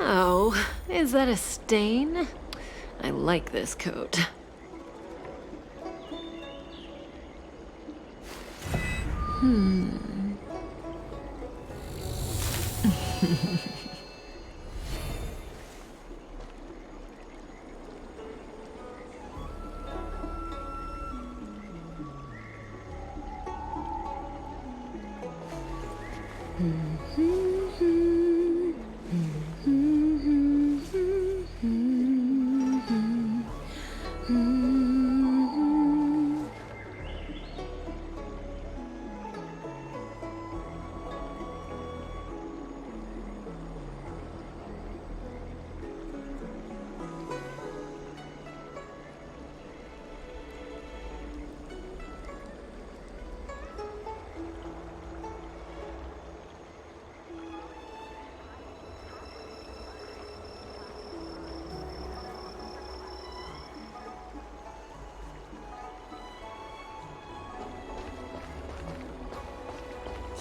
Oh, is that a stain? I like this coat.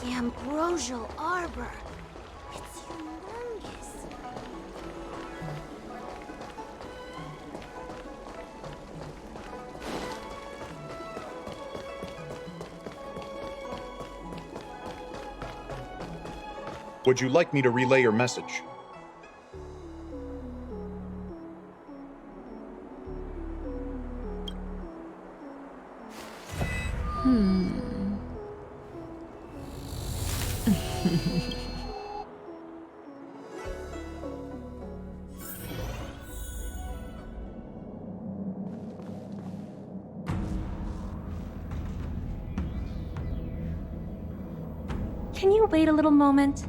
The ambrosial arbor. It's humongous. Would you like me to relay your message? Can you wait a little moment?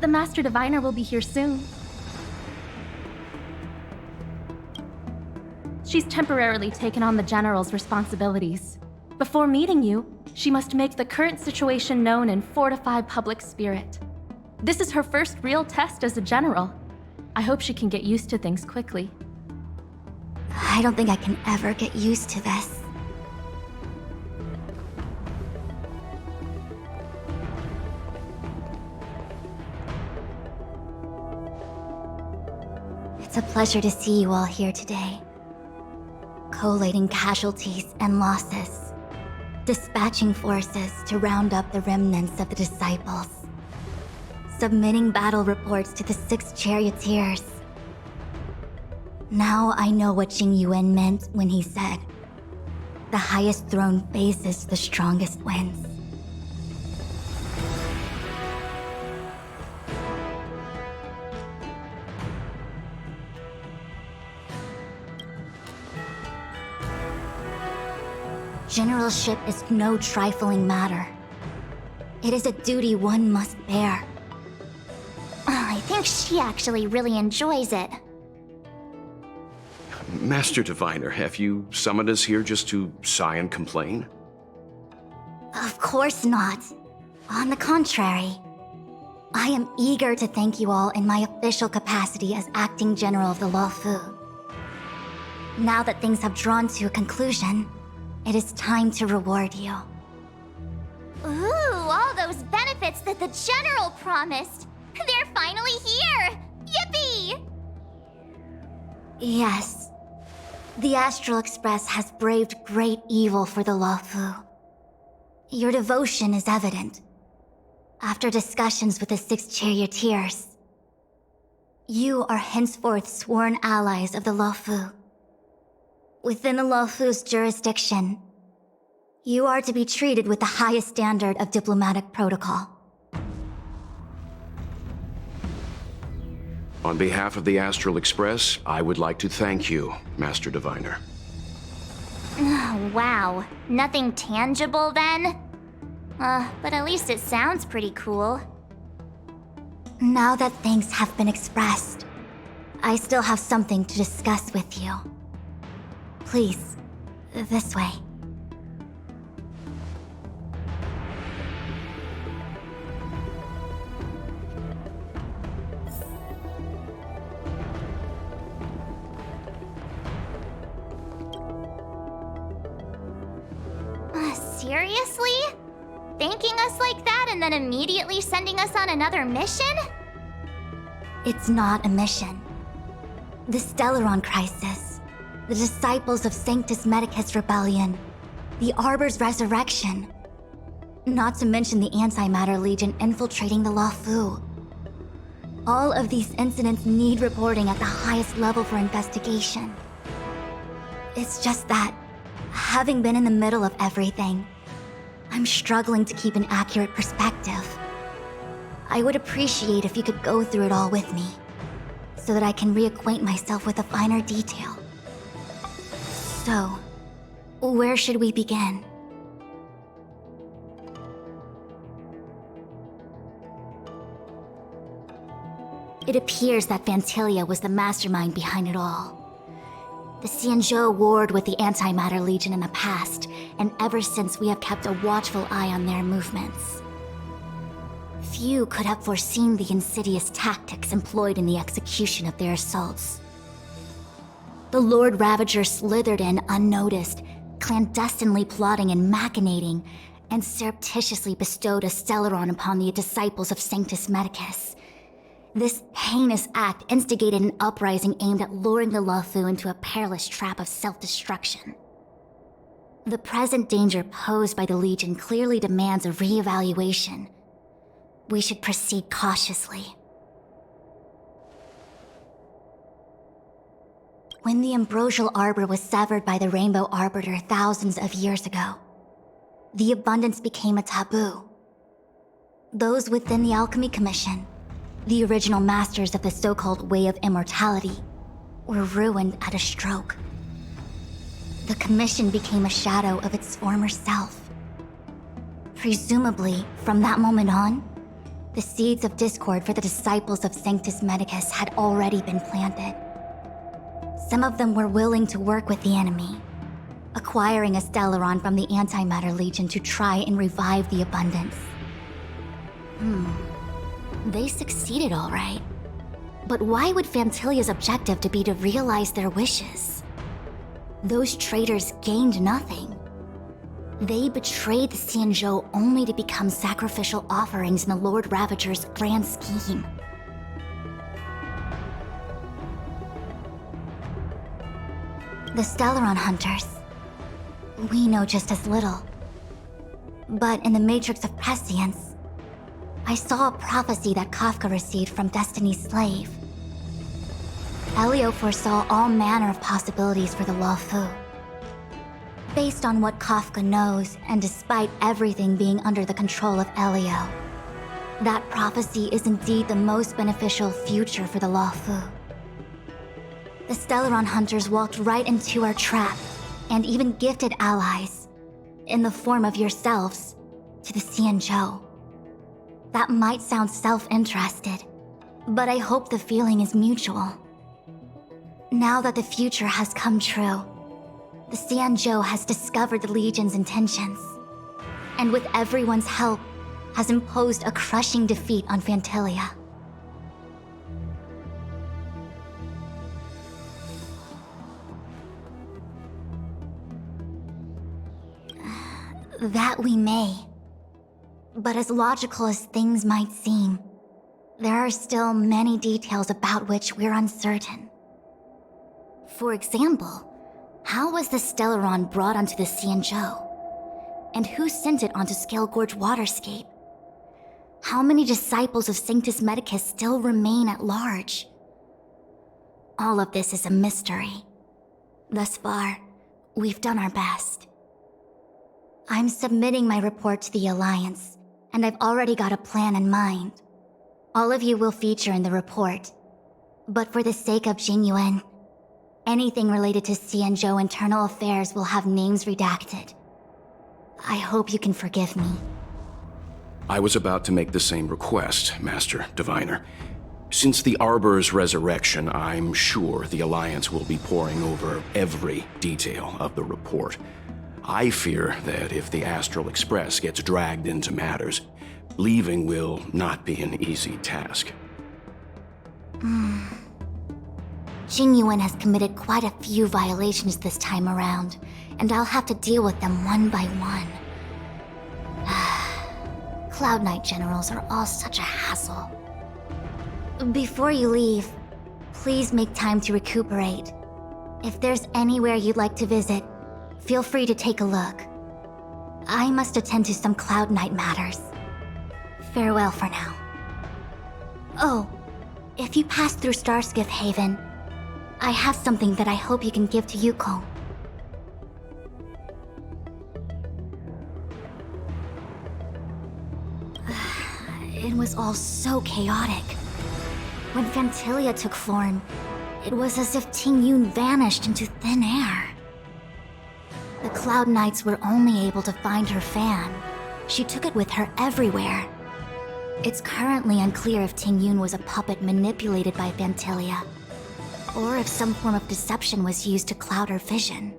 The Master Diviner will be here soon. She's temporarily taken on the General's responsibilities. Before meeting you, she must make the current situation known and fortify public spirit. This is her first real test as a General. I hope she can get used to things quickly. I don't think I can ever get used to this. It's a pleasure to see you all here today. Collating casualties and losses. Dispatching forces to round up the remnants of the disciples. Submitting battle reports to the 6 charioteers. Now I know what Jing Yuan meant when he said, "The highest throne faces the strongest wins." Generalship is no trifling matter. It is a duty one must bear. I I think she actually really enjoys it. Master Diviner, have you summoned us here just to sigh and complain? Of course not. On the contrary, I am eager to thank you all in my official capacity as acting general of the Luofu. Now that things have drawn to a conclusion, it is time to reward you. Ooh, all those benefits that the General promised! They're finally here! Yippee! Yes. The Astral Express has braved great evil for the Luofu. Your devotion is evident. After discussions with the 6 charioteers, you are henceforth sworn allies of the Luofu. Within the Luofu's jurisdiction, you are to be treated with the highest standard of diplomatic protocol. On behalf of the Astral Express, I would like to thank you, Master Diviner. Wow, nothing tangible then? But at least it sounds pretty cool. Now that thanks have been expressed, I still have something to discuss with you. Please, this way. Seriously? Thanking us like that and then immediately sending us on another mission? It's not a mission. The Stellaron Crisis, the Disciples of Sanctus Medicus Rebellion, the Arbor's Resurrection. Not to mention the Antimatter Legion infiltrating the Luofu. All of these incidents need reporting at the highest level for investigation. It's just that, having been in the middle of everything, I'm struggling to keep an accurate perspective. I would appreciate if you could go through it all with me, so that I can reacquaint myself with a finer detail. So, where should we begin? It appears that Vantilia was the mastermind behind it all. The Xianzhou warred with the Antimatter Legion in the past, and ever since we have kept a watchful eye on their movements. Few could have foreseen the insidious tactics employed in the execution of their assaults. The Lord Ravager slithered in unnoticed, clandestinely plotting and machinating, and surreptitiously bestowed a Stellaron upon the disciples of Sanctus Medicus. This heinous act instigated an uprising aimed at luring the Luofu into a perilous trap of self-destruction. The present danger posed by the Legion clearly demands a re-evaluation. We should proceed cautiously. When the ambrosial arbor was severed by the Rainbow Arbiter thousands of years ago, the abundance became a taboo. Those within the Alchemy Commission, the original masters of the so-called Way of Immortality, were ruined at a stroke. The Commission became a shadow of its former self. Presumably, from that moment on, the seeds of discord for the disciples of Sanctus Medicus had already been planted. Some of them were willing to work with the enemy, acquiring a Stellaron from the Antimatter Legion to try and revive the abundance. They succeeded all right. But why would Fantilia's objective to be to realize their wishes? Those traitors gained nothing. They betrayed the Xianzhou only to become sacrificial offerings in the Lord Ravager's grand scheme. The Stellaron Hunters. We know just as little. But in the Matrix of Prescience, I saw a prophecy that Kafka received from Destiny's slave. Elio foresaw all manner of possibilities for the Luofu. Based on what Kafka knows, and despite everything being under the control of Elio, that prophecy is indeed the most beneficial future for the Luofu. The Stellaron Hunters walked right into our trap, and even gifted allies, in the form of yourselves, to the Xianzhou. That might sound self-interested, But I hope the feeling is mutual. Now that the future has come true, the Xianzhou has discovered the Legion's intentions, and with everyone's help, has imposed a crushing defeat on Phantilia. That we may. But as logical as things might seem, there are still many details about which we're uncertain. For example, how was the Stellaron brought onto the Xianzhou? And who sent it onto Scale Gorge Waterscape? How many disciples of Sanctus Medicus still remain at large? All of this is a mystery. Thus far, we've done our best. I'm submitting my report to the Alliance, and I've already got a plan in mind. All of you will feature in the report. But for the sake of Jingyuan, anything related to Xianzhou internal affairs will have names redacted. I hope you can forgive me. I was about to make the same request, Master Diviner. Since the Arbor's resurrection, I'm sure the Alliance will be poring over every detail of the report. I fear that if the Astral Express gets dragged into matters, leaving will not be an easy task. Jingyuan has committed quite a few violations this time around, and I'll have to deal with them one by one. Cloud Knight generals are all such a hassle. Before you leave, please make time to recuperate. If there's anywhere you'd like to visit, feel free to take a look. I must attend to some Cloud Knight matters. Farewell for now. Oh, if you pass through Starskiff Haven, I have something that I hope you can give to Yukong. It was all so chaotic. When Phantilia took form, it was as if Tingyun vanished into thin air. The Cloud Knights were only able to find her fan. She took it with her everywhere. It's currently unclear if Tingyun was a puppet manipulated by Phantilia, or if some form of deception was used to cloud her vision.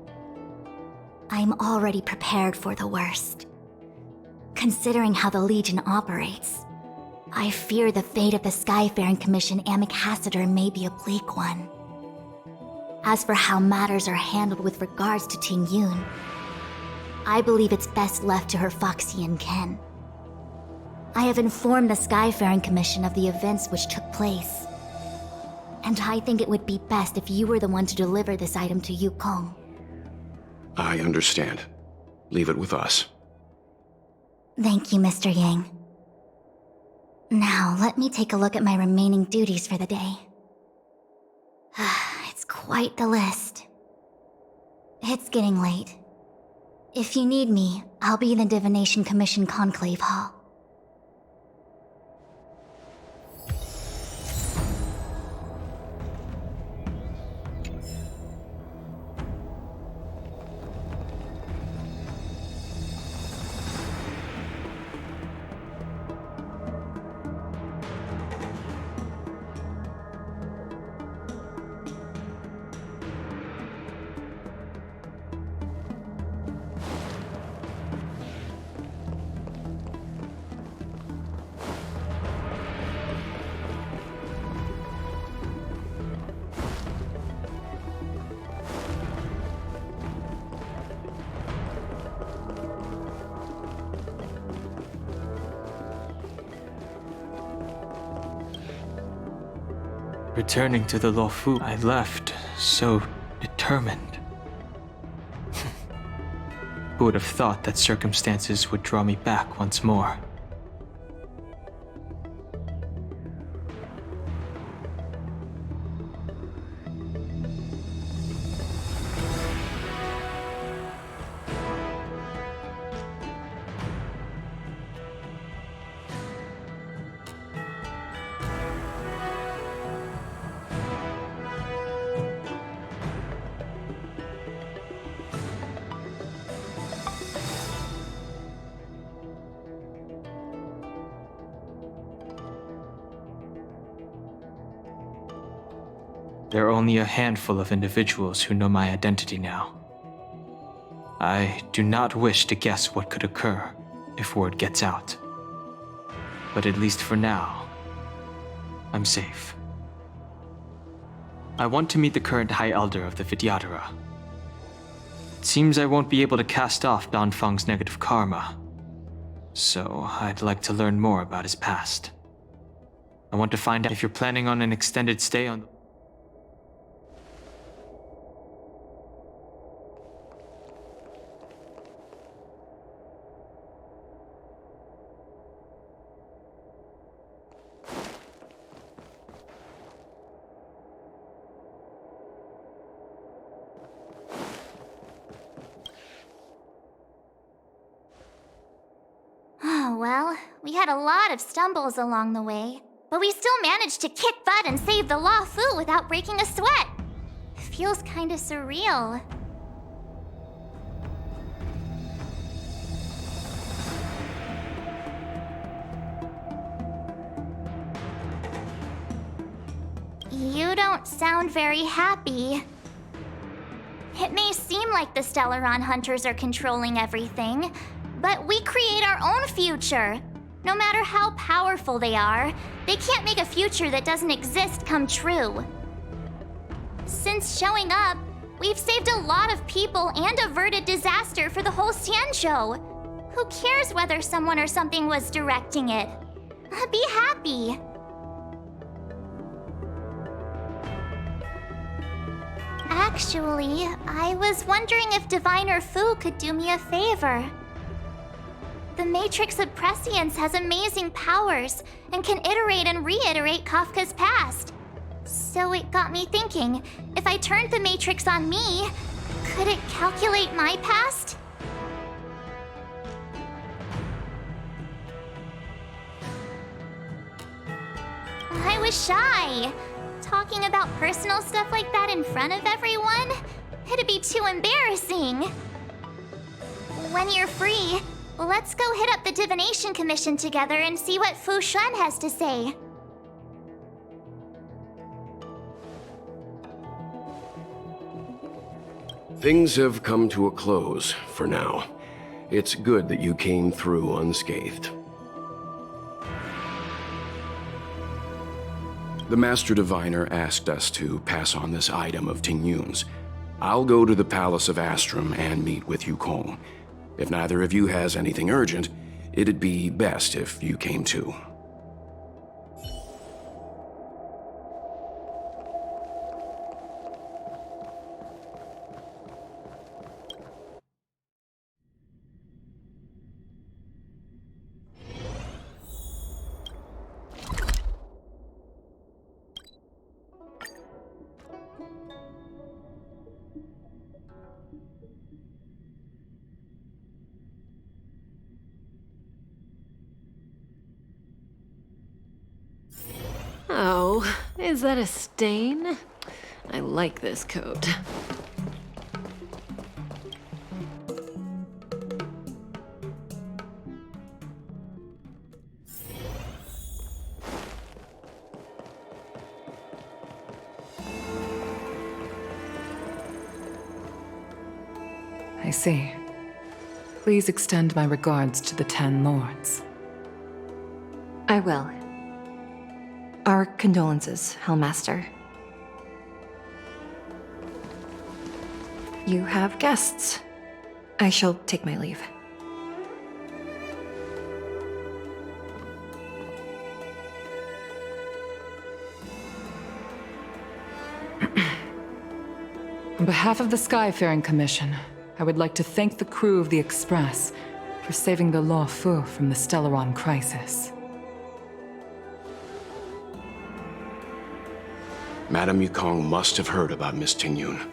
I'm already prepared for the worst. Considering how the Legion operates, I fear the fate of the Skyfaring Commission Ambassador may be a bleak one. As for how matters are handled with regards to Tingyun, I believe it's best left to her Foxian kin. I have informed the Skyfaring Commission of the events which took place, and I think it would be best if you were the one to deliver this item to Yukong. I understand. Leave it with us. Thank you, Mr. Yang. Now, let me take a look at my remaining duties for the day. It's quite the list. It's getting late. If you need me, I'll be in the Divination Commission Conclave Hall. Returning to the Luofu, I left so determined. Who would have thought that circumstances would draw me back once more? There are only a handful of individuals who know my identity now. I do not wish to guess what could occur if word gets out. But at least for now, I'm safe. I want to meet the current High Elder of the Vidyadhara. It seems I won't be able to cast off Danfang's negative karma, so I'd like to learn more about his past. I want to find out if you're planning on an extended stay on... Oh, well, we had a lot of stumbles along the way, but we still managed to kick butt and save the Law Fu without breaking a sweat. Feels kinda surreal. You don't sound very happy. It may seem like the Stellaron Hunters are controlling everything, but we create our own future. No matter how powerful they are, they can't make a future that doesn't exist come true. Since showing up, we've saved a lot of people and averted disaster for the whole Xianzhou. Who cares whether someone or something was directing it? Be happy. Actually, I was wondering if Diviner Fu could do me a favor. The Matrix of Prescience has amazing powers and can iterate and reiterate Kafka's past. So it got me thinking, if I turned the Matrix on me, could it calculate my past? I was shy. Talking about personal stuff like that in front of everyone? It'd be too embarrassing. When you're free, let's go hit up the Divination Commission together and see what Fu Xuan has to say. Things have come to a close for now. It's good that you came through unscathed. The Master Diviner asked us to pass on this item of Tingyun's. I'll go to the Palace of Astrum and meet with Yukong. If neither of you has anything urgent, it'd be best if you came too. Oh, is that a stain? I like this coat. I see. Please extend my regards to the 10 lords. I will. Our condolences, Hellmaster. You have guests. I shall take my leave. On behalf of the Skyfaring Commission, I would like to thank the crew of the Express for saving the Law Fu from the Stellaron crisis. Madame Yukong must have heard about Miss Tingyun.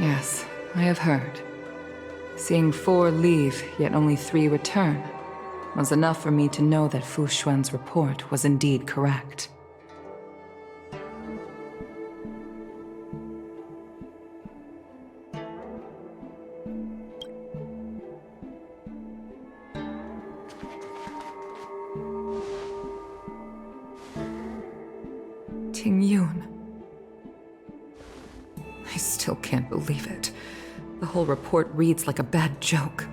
Yes, I have heard. Seeing 4 leave, yet only 3 return, was enough for me to know that Fu Xuan's report was indeed correct. Ting Yun. I still can't believe it. The whole report reads like a bad joke.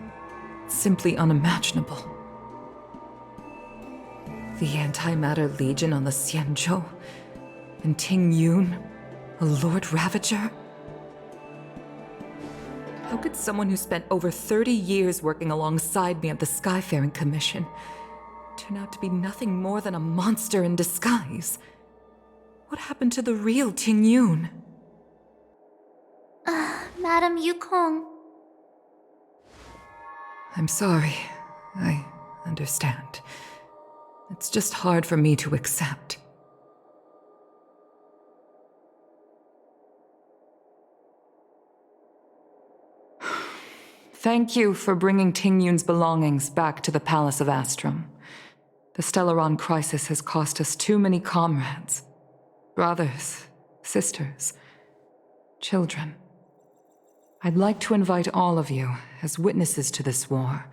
It's simply unimaginable. The Antimatter Legion on the Xianzhou, and Ting Yun, a Lord Ravager? How could someone who spent over 30 years working alongside me at the Skyfaring Commission turn out to be nothing more than a monster in disguise? What happened to the real Ting Yun? Madam Yukong. I'm sorry. I understand. It's just hard for me to accept. Thank you for bringing Ting Yun's belongings back to the Palace of Astrum. The Stellaron crisis has cost us too many comrades. Brothers, sisters, children. I'd like to invite all of you, as witnesses to this war,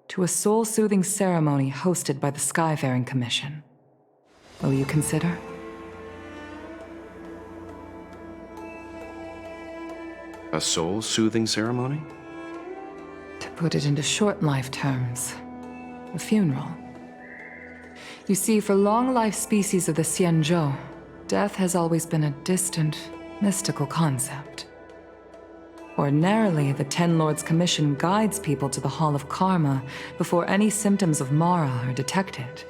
to a soul-soothing ceremony hosted by the Skyfaring Commission. Will you consider? A soul-soothing ceremony? To put it into short life terms, a funeral. You see, for long-life species of the Xianzhou, death has always been a distant, mystical concept. Ordinarily, the Ten Lords Commission guides people to the Hall of Karma before any symptoms of Mara are detected.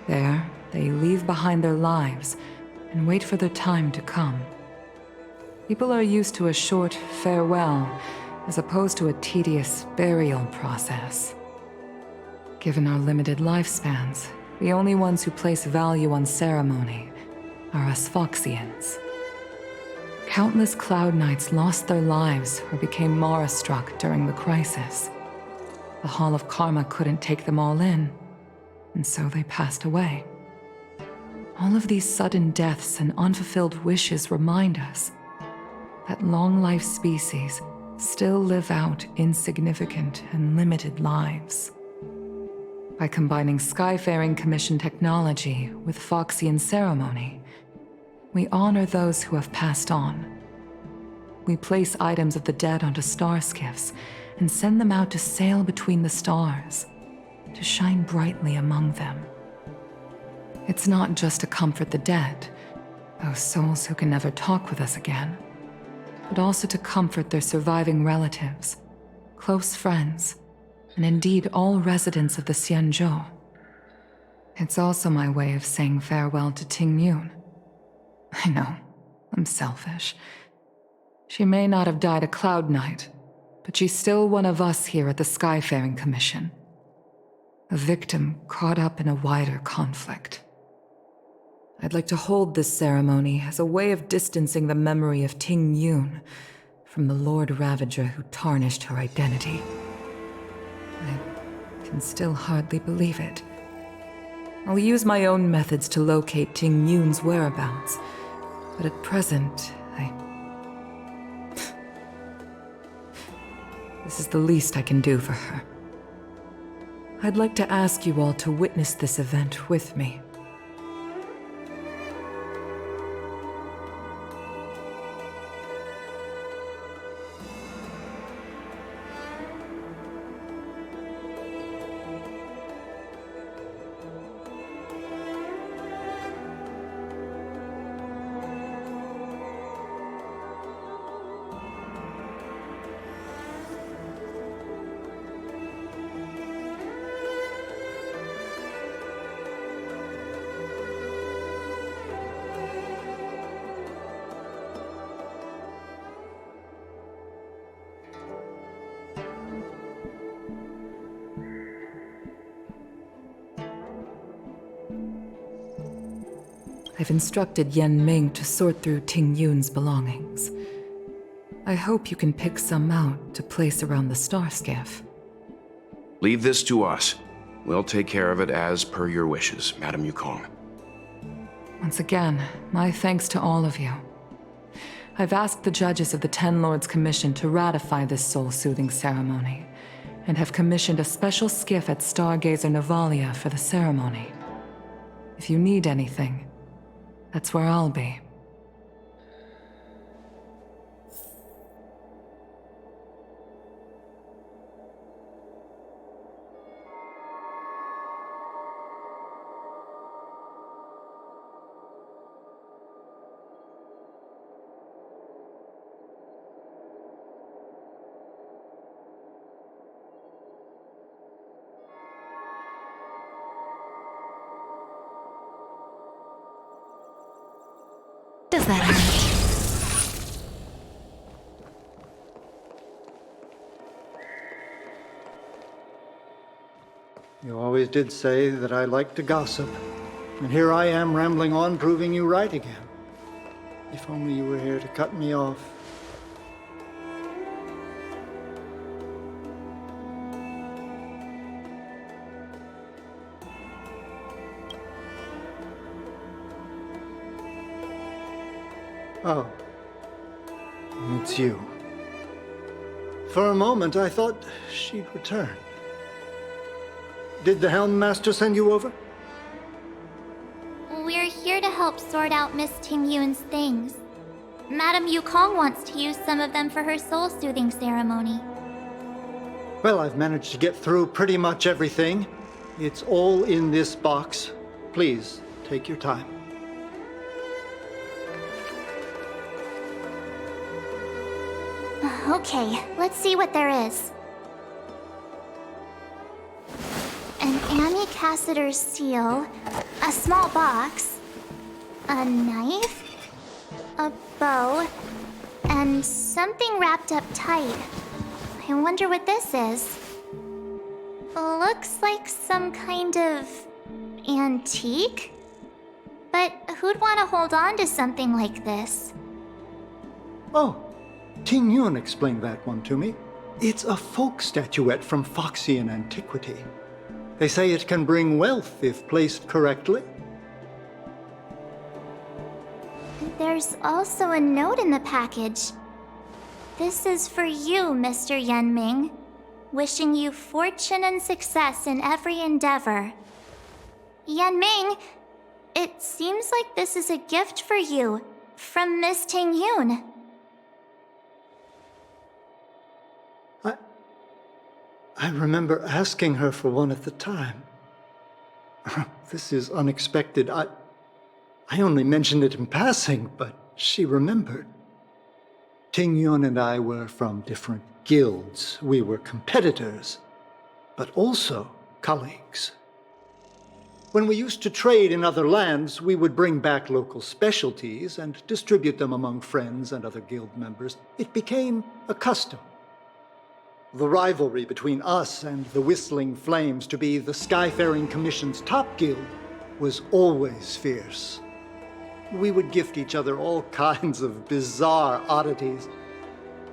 There, they leave behind their lives and wait for their time to come. People are used to a short farewell as opposed to a tedious burial process. Given our limited lifespans, the only ones who place value on ceremony are us Foxians. Countless Cloud Knights lost their lives or became Mara-struck during the crisis. The Hall of Karma couldn't take them all in, and so they passed away. All of these sudden deaths and unfulfilled wishes remind us that long-life species still live out insignificant and limited lives. By combining Skyfaring Commission technology with Foxian ceremony, we honor those who have passed on. We place items of the dead onto star skiffs and send them out to sail between the stars, to shine brightly among them. It's not just to comfort the dead, those souls who can never talk with us again, but also to comfort their surviving relatives, close friends, and indeed all residents of the Xianzhou. It's also my way of saying farewell to Ting Yun. I know, I'm selfish. She may not have died a Cloud Knight, but she's still one of us here at the Skyfaring Commission. A victim caught up in a wider conflict. I'd like to hold this ceremony as a way of distancing the memory of Ting Yun from the Lord Ravager who tarnished her identity. I can still hardly believe it. I'll use my own methods to locate Ting Yun's whereabouts, but at present, This is the least I can do for her. I'd like to ask you all to witness this event with me. I've instructed Yen Ming to sort through Ting Yun's belongings. I hope you can pick some out to place around the star skiff. Leave this to us. We'll take care of it as per your wishes, Madam Yukong. Once again, my thanks to all of you. I've asked the judges of the Ten Lords Commission to ratify this soul-soothing ceremony, and have commissioned a special skiff at Stargazer Navalia for the ceremony. If you need anything, That's where I'll be. Does that hurt? You always did say that I like to gossip. And here I am rambling on, proving you right again. If only you were here to cut me off. Oh. It's you. For a moment, I thought she'd returned. Did the Helm Master send you over? We're here to help sort out Miss Ting Yun's things. Madame Yukong wants to use some of them for her soul-soothing ceremony. Well, I've managed to get through pretty much everything. It's all in this box. Please, take your time. Okay, let's see what there is. An Amicassator's seal, a small box, a knife, a bow, and something wrapped up tight. I wonder what this is. Looks like some kind of antique? But who'd want to hold on to something like this? Oh, Ting Yun explained that one to me. It's a folk statuette from Foxian antiquity. They say it can bring wealth if placed correctly. There's also a note in the package. This is for you, Mr. Yenming. Wishing you fortune and success in every endeavor. Yenming, it seems like this is a gift for you from Miss Ting Yun. I remember asking her for one at the time. This is unexpected. I only mentioned it in passing, but she remembered. Ting Yun and I were from different guilds. We were competitors, but also colleagues. When we used to trade in other lands, we would bring back local specialties and distribute them among friends and other guild members. It became a custom. The rivalry between us and the Whistling Flames to be the Skyfaring Commission's top guild was always fierce. We would gift each other all kinds of bizarre oddities.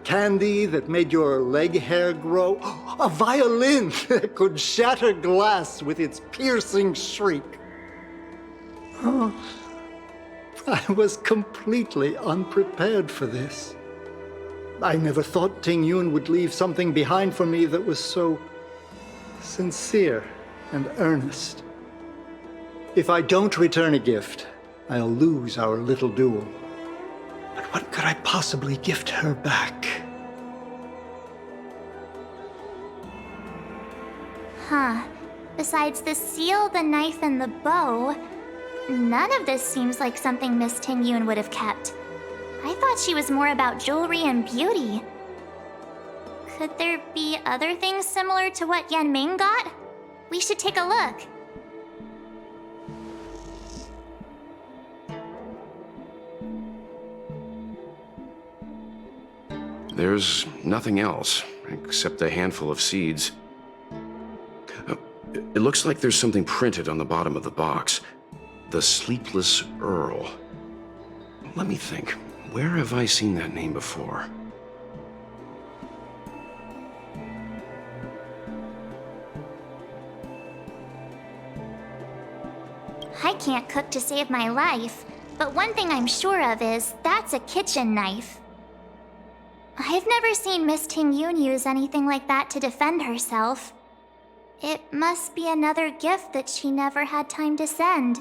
Candy that made your leg hair grow. A violin that could shatter glass with its piercing shriek. Oh, I was completely unprepared for this. I never thought Ting Yun would leave something behind for me that was so sincere and earnest. If I don't return a gift, I'll lose our little duel. But what could I possibly gift her back? Huh. Besides the seal, the knife, and the bow, none of this seems like something Miss Ting Yun would have kept. I thought she was more about jewelry and beauty. Could there be other things similar to what Yenming got? We should take a look. There's nothing else, except a handful of seeds. It looks like there's something printed on the bottom of the box. The Sleepless Earl. Let me think. Where have I seen that name before? I can't cook to save my life, but one thing I'm sure of is that's a kitchen knife. I've never seen Miss Ting Yun use anything like that to defend herself. It must be another gift that she never had time to send.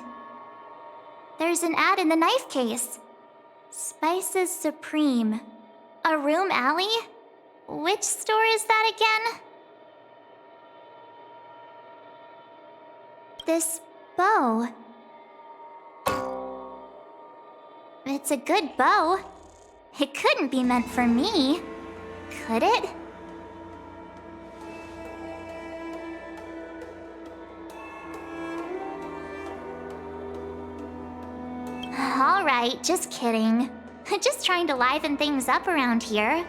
There's an ad in the knife case. Spices Supreme. A room alley? Which store is that again? This bow. It's a good bow. It couldn't be meant for me, could it? All right, just kidding. Just trying to liven things up around here.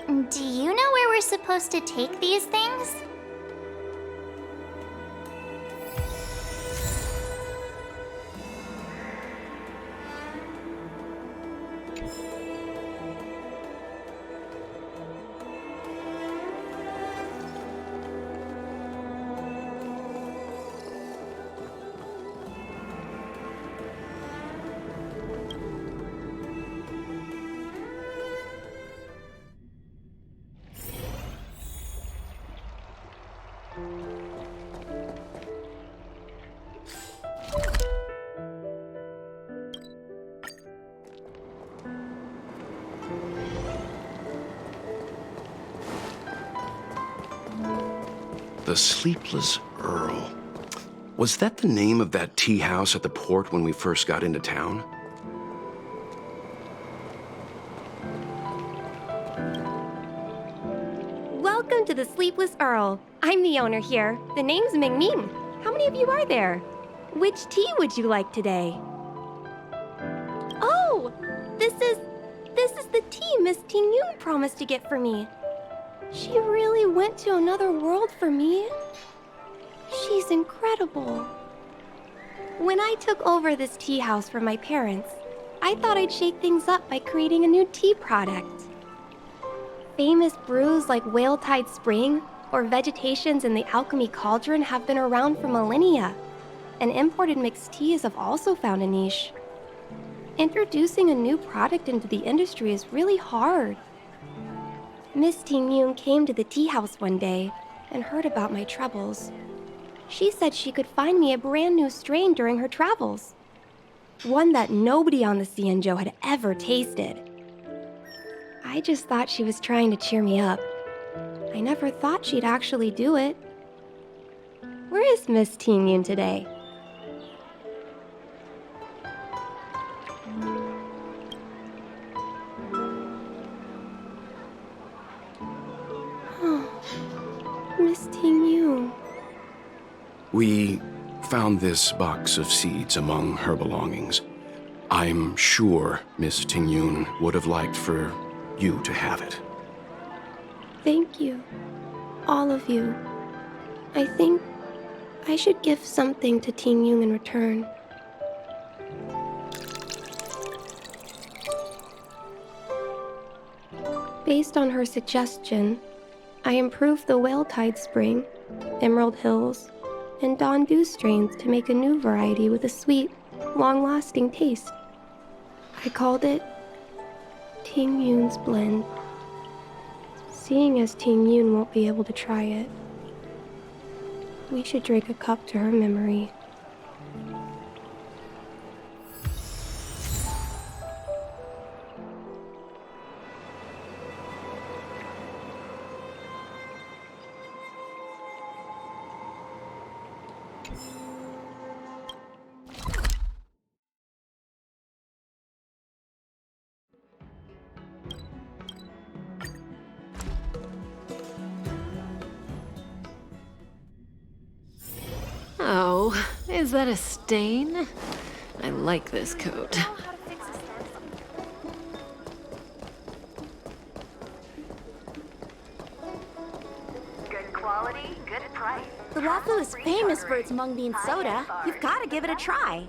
Do you know where we're supposed to take these things? The Sleepless Earl. Was that the name of that tea house at the port when we first got into town? Welcome to the Sleepless Earl. I'm the owner here. The name's Ming Ming. How many of you are there? Which tea would you like today? Oh, this is the tea Miss Ting Yun promised to get for me. She really went to another world for me. She's incredible. When I took over this tea house from my parents, I thought I'd shake things up by creating a new tea product. Famous brews like Whale Tide Spring or Vegetations in the Alchemy Cauldron have been around for millennia, and imported mixed teas have also found a niche. Introducing a new product into the industry is really hard. Miss Ting Yun came to the tea house one day and heard about my troubles. She said she could find me a brand new strain during her travels. One that nobody on the Cianzhou had ever tasted. I just thought she was trying to cheer me up. I never thought she'd actually do it. Where is Miss Ting Yun today? Miss Ting Yun. We found this box of seeds among her belongings. I'm sure Miss Ting Yun would have liked for you to have it. Thank you. All of you. I think I should give something to Ting Yun in return. Based on her suggestion, I improved the Whale Tide Spring, Emerald Hills, and Dawn Dew strains to make a new variety with a sweet, long-lasting taste. I called it Ting Yun's Blend. Seeing as Ting Yun won't be able to try it, we should drink a cup to her memory. Oh, is that a stain? I like this coat. Good quality, good price. The waffle is famous for its mung bean soda. You've got to give it a try.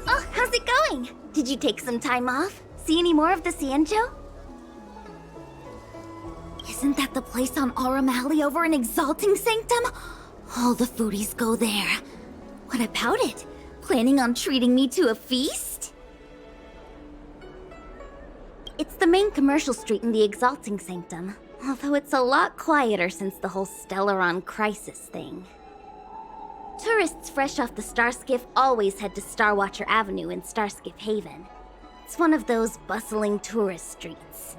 Oh, how's it going? Did you take some time off? See any more of the Cianzhou? Isn't that the place on Aurum Alley over in Exalting Sanctum? All the foodies go there. What about it? Planning on treating me to a feast? It's the main commercial street in the Exalting Sanctum, although it's a lot quieter since the whole Stellaron crisis thing. Tourists fresh off the Starskiff always head to Starwatcher Avenue in Starskiff Haven. It's one of those bustling tourist streets.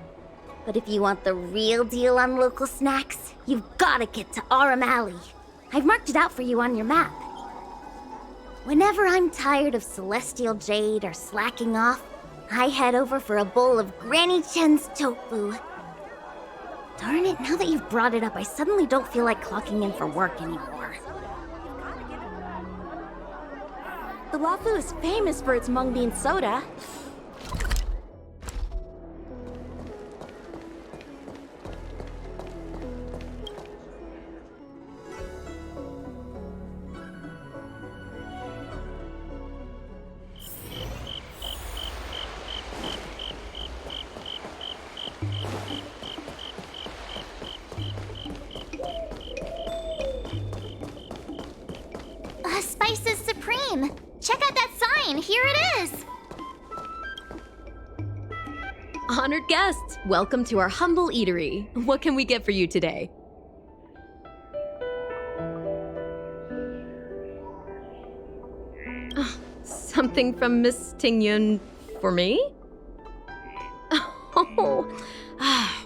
But if you want the real deal on local snacks, you've gotta get to Aurum Alley. I've marked it out for you on your map. Whenever I'm tired of Celestial Jade or slacking off, I head over for a bowl of Granny Chen's tofu. Darn it, now that you've brought it up, I suddenly don't feel like clocking in for work anymore. The Wafu is famous for its mung bean soda. Spices Supreme! Check out that sign! Here it is! Honored guests, welcome to our humble eatery. What can we get for you today? Something from Miss Tingyun for me? Oh,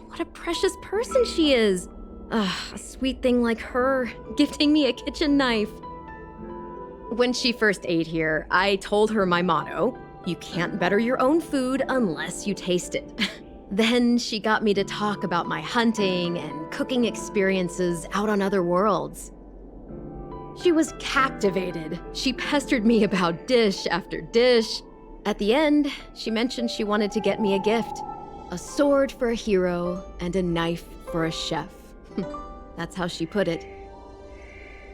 what a precious person she is. A sweet thing like her, gifting me a kitchen knife. When she first ate here, I told her my motto, you can't better your own food unless you taste it. Then she got me to talk about my hunting and cooking experiences out on other worlds. She was captivated. She pestered me about dish after dish. At the end, she mentioned she wanted to get me a gift. A sword for a hero and a knife for a chef. That's how she put it.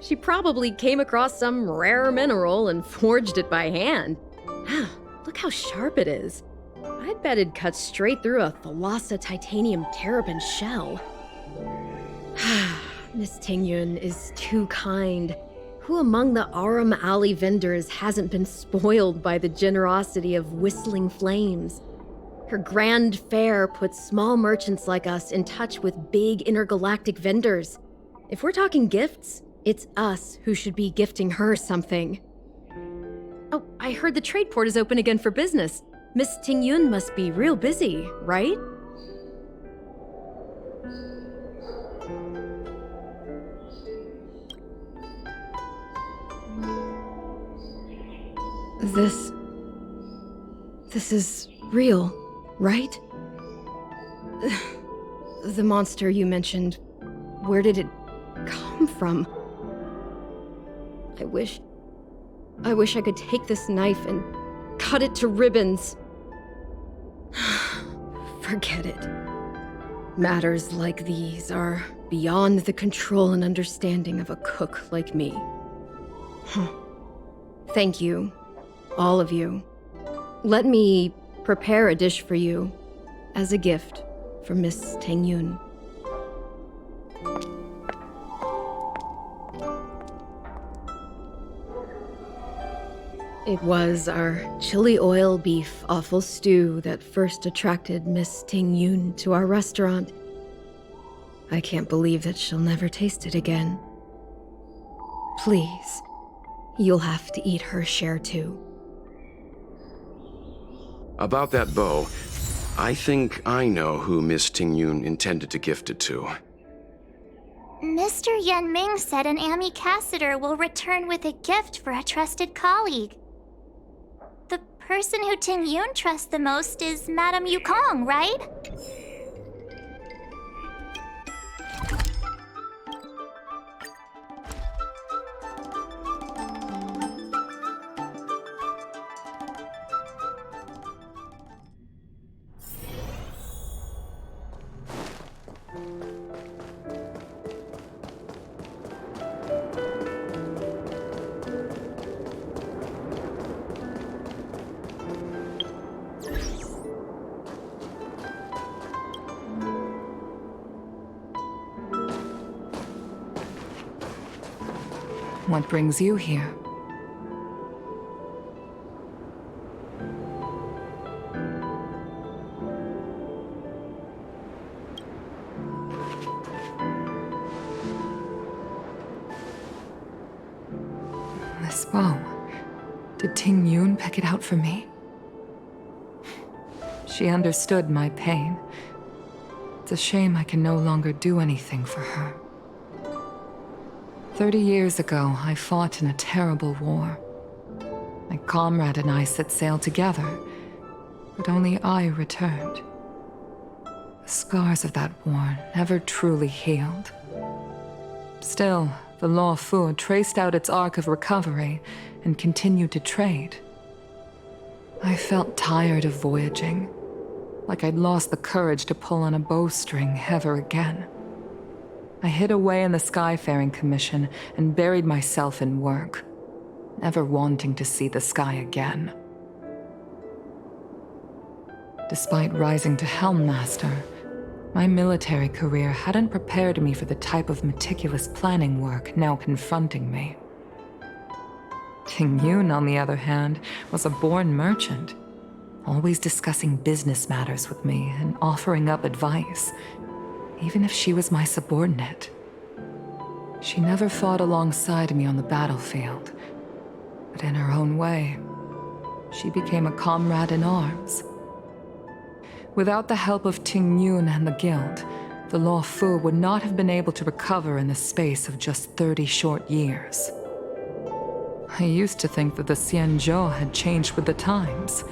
She probably came across some rare mineral and forged it by hand. Look how sharp it is. I bet it'd cut straight through a Thalassa titanium terrapin shell. Miss Tingyun is too kind. Who among the Aurum Alley vendors hasn't been spoiled by the generosity of whistling flames? Her grand fare puts small merchants like us in touch with big intergalactic vendors. If we're talking gifts, it's us who should be gifting her something. Oh, I heard the trade port is open again for business. Miss Tingyun must be real busy, right? This is real, right? The monster you mentioned, where did it come from? I wish I could take this knife and cut it to ribbons. Forget it. Matters like these are beyond the control and understanding of a cook like me. Thank you, all of you. Let me prepare a dish for you as a gift from Miss Tingyun. It was our chili oil beef offal stew that first attracted Miss Tingyun to our restaurant. I can't believe that she'll never taste it again. Please, you'll have to eat her share too. About that bow, I think I know who Miss Tingyun intended to gift it to. Mr. Yen Ming said an ambassador will return with a gift for a trusted colleague. The person who Tingyun trusts the most is Madame Yukong, right? What brings you here? This bow. Did Ting Yun pick it out for me? She understood my pain. It's a shame I can no longer do anything for her. 30 years ago, I fought in a terrible war. My comrade and I set sail together, but only I returned. The scars of that war never truly healed. Still, the Law Fu traced out its arc of recovery and continued to trade. I felt tired of voyaging, like I'd lost the courage to pull on a bowstring ever again. I hid away in the Skyfaring Commission and buried myself in work, never wanting to see the sky again. Despite rising to Helm Master, my military career hadn't prepared me for the type of meticulous planning work now confronting me. Ting Yun, on the other hand, was a born merchant, always discussing business matters with me and offering up advice, even if she was my subordinate. She never fought alongside me on the battlefield, but in her own way, she became a comrade in arms. Without the help of Ting Yun and the Guild, the Law Fu would not have been able to recover in the space of just 30 short years. I used to think that the Xianzhou had changed with the times.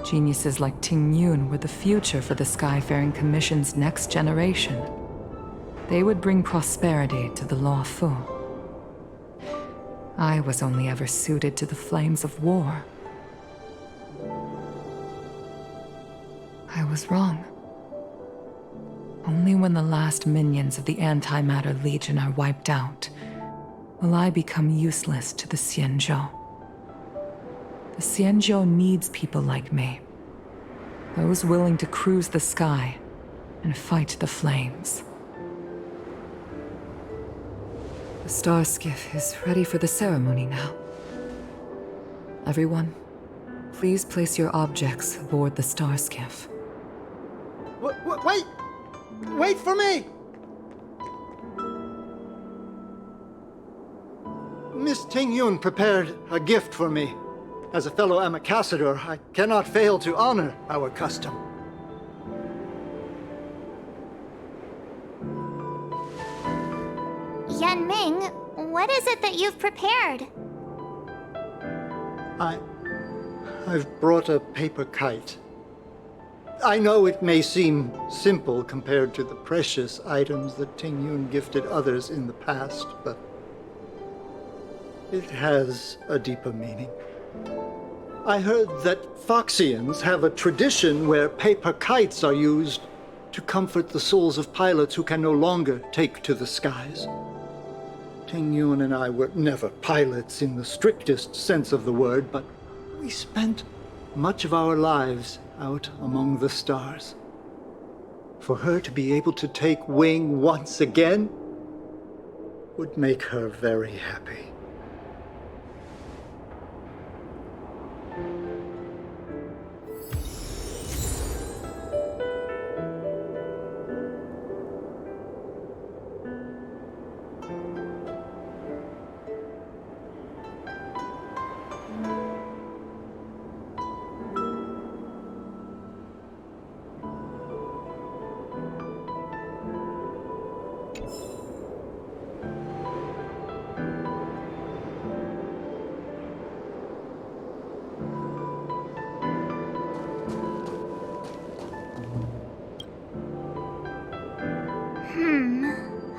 Geniuses like Ting Yun were the future for the Skyfaring Commission's next generation. They would bring prosperity to the Law Fu. I was only ever suited to the flames of war. I was wrong. Only when the last minions of the Antimatter Legion are wiped out will I become useless to the Xianzhou. The Xianzhou needs people like me. Those willing to cruise the sky and fight the flames. The star skiff is ready for the ceremony now. Everyone, please place your objects aboard the star skiff. Wait! Wait for me! Miss Ting Yun prepared a gift for me. As a fellow ambassador, I cannot fail to honor our custom. Yan Ming, what is it that you've prepared? I've brought a paper kite. I know it may seem simple compared to the precious items that Ting Yun gifted others in the past, but it has a deeper meaning. I heard that Foxians have a tradition where paper kites are used to comfort the souls of pilots who can no longer take to the skies. Ting Yun and I were never pilots in the strictest sense of the word, but we spent much of our lives out among the stars. For her to be able to take wing once again would make her very happy.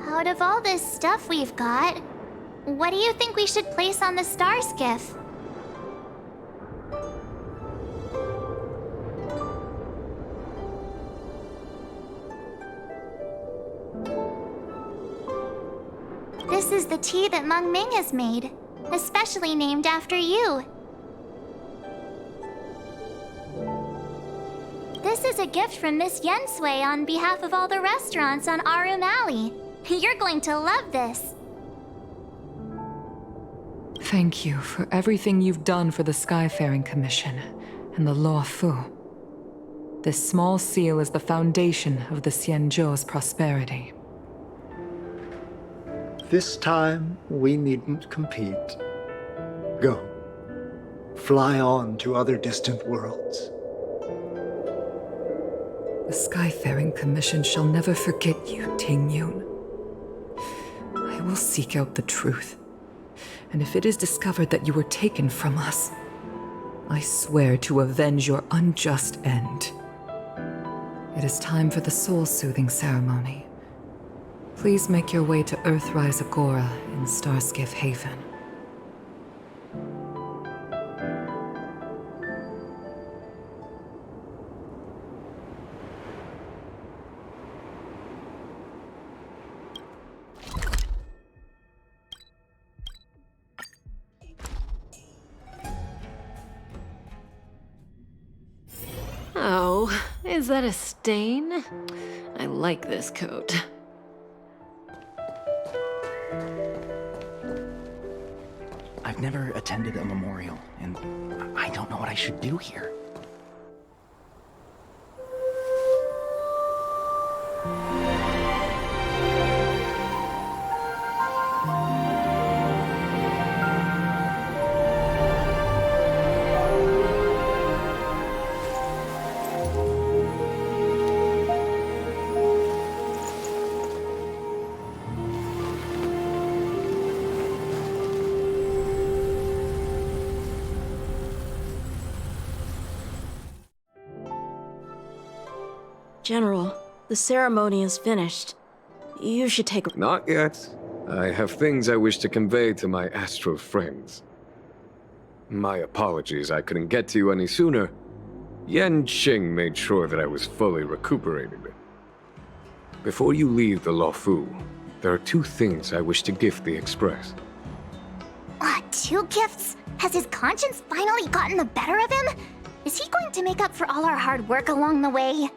Out of all this stuff we've got, what do you think we should place on the star skiff? This is the tea that Meng Ming has made, especially named after you. This is a gift from Miss Yen Sui on behalf of all the restaurants on Arum Alley. You're going to love this. Thank you for everything you've done for the Skyfaring Commission and the Law Fu. This small seal is the foundation of the Xianzhou's prosperity. This time, we needn't compete. Go. Fly on to other distant worlds. The Skyfaring Commission shall never forget you, Ting Yun. I will seek out the truth. And if it is discovered that you were taken from us, I swear to avenge your unjust end. It is time for the soul-soothing ceremony. Please make your way to Earthrise Agora in Starskiff Haven. Oh, is that a stain? I like this coat. I've never attended a memorial, and I don't know what I should do here. General, the ceremony is finished. You should take... Not yet. I have things I wish to convey to my astral friends. My apologies I couldn't get to you any sooner. Yan Qing made sure that I was fully recuperated. Before you leave the Luofu, there are 2 things I wish to gift the Express. 2 gifts? Has his conscience finally gotten the better of him? Is he going to make up for all our hard work along the way?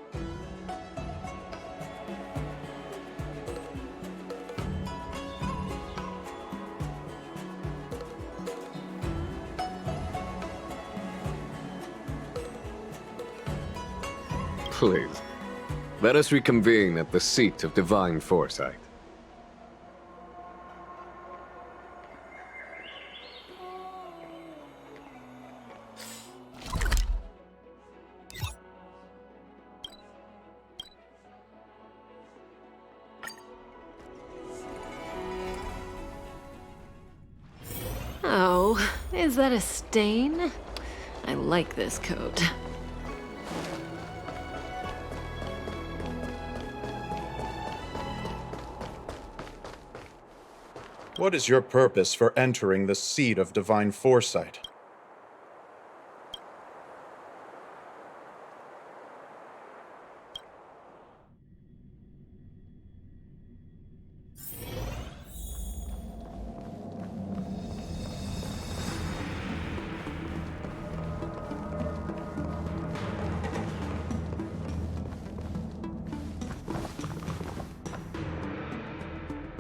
Please, let us reconvene at the seat of divine foresight. Oh, is that a stain? I like this coat. What is your purpose for entering the seat of divine foresight?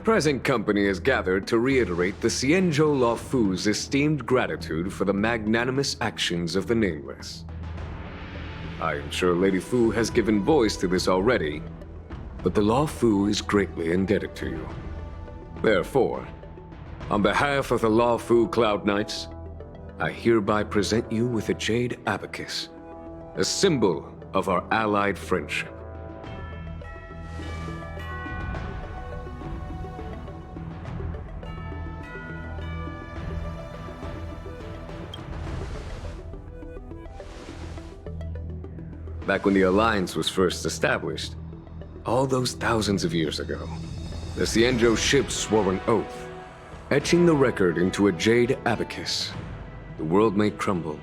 Present company is gathered to reiterate the Xianzhou Luofu's esteemed gratitude for the magnanimous actions of the Nameless. I am sure Lady Fu has given voice to this already, but the Luofu is greatly indebted to you. Therefore, on behalf of the Luofu Cloud Knights, I hereby present you with a Jade Abacus, a symbol of our allied friendship. Back when the Alliance was first established, all those thousands of years ago, the Xianzhou ships swore an oath, etching the record into a Jade Abacus. The world may crumble,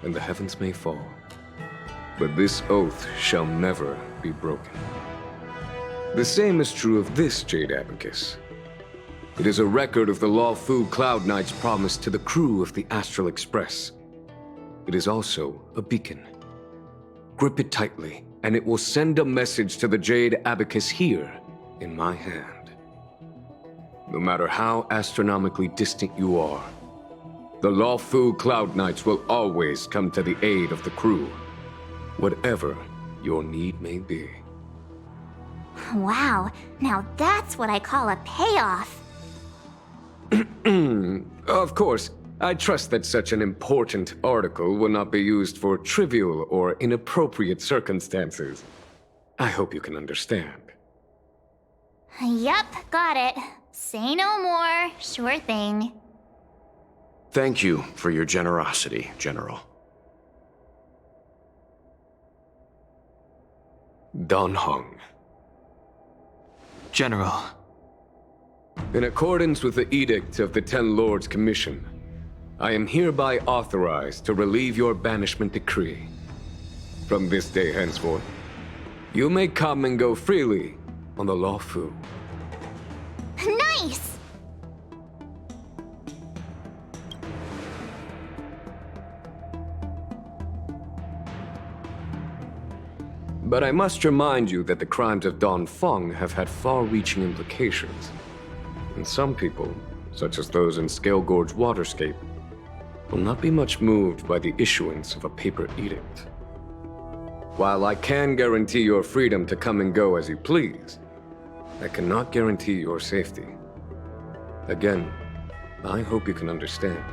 and the heavens may fall, but this oath shall never be broken. The same is true of this Jade Abacus. It is a record of the Luofu Cloud Knight's promise to the crew of the Astral Express. It is also a beacon. Grip it tightly, and it will send a message to the Jade Abacus here, in my hand. No matter how astronomically distant you are, The Lawfu Cloud Knights will always come to the aid of the crew, whatever your need may be. Wow, now that's what I call a payoff. Of course, I trust that such an important article will not be used for trivial or inappropriate circumstances. I hope you can understand. Yep, got it. Say no more. Sure thing. Thank you for your generosity, General. Don Hong. General. In accordance with the Edict of the Ten Lords Commission, I am hereby authorized to relieve your banishment decree. From this day henceforth, you may come and go freely on the Lawfu. Nice! But I must remind you that the crimes of Don Feng have had far-reaching implications. And some people, such as those in Scale Gorge Waterscape, will not be much moved by the issuance of a paper edict. While I can guarantee your freedom to come and go as you please, I cannot guarantee your safety. Again, I hope you can understand.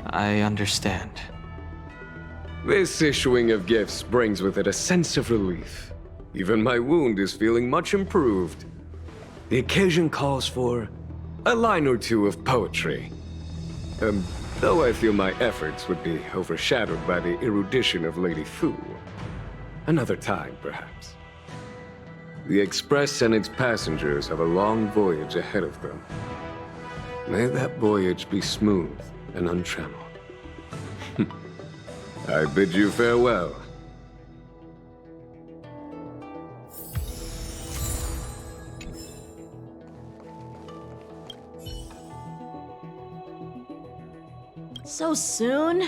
I understand. This issuing of gifts brings with it a sense of relief. Even my wound is feeling much improved. The occasion calls for a line or two of poetry. Though I feel my efforts would be overshadowed by the erudition of Lady Fu. Another time, perhaps. The Express and its passengers have a long voyage ahead of them. May that voyage be smooth and untrammeled. I bid you farewell. So soon?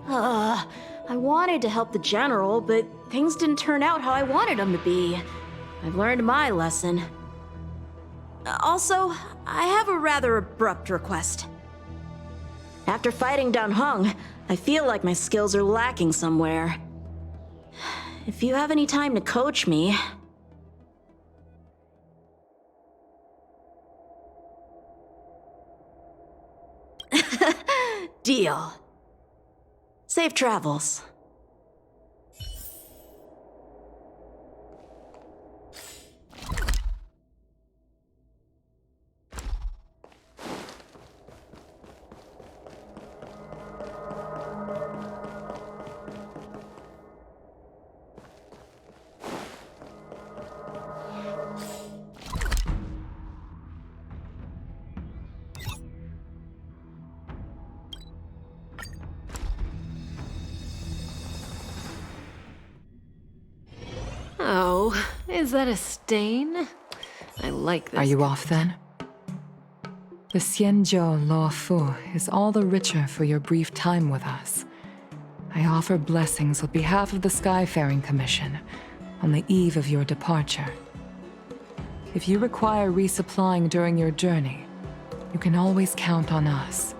I wanted to help the General, but things didn't turn out how I wanted them to be. I've learned my lesson. Also, I have a rather abrupt request. After fighting down Hung, I feel like my skills are lacking somewhere. If you have any time to coach me... Deal. Safe travels. Oh, is that a stain? I like this. Are you off then? The Xianzhou Luofu is all the richer for your brief time with us. I offer blessings on behalf of the Skyfaring Commission on the eve of your departure. If you require resupplying during your journey, you can always count on us.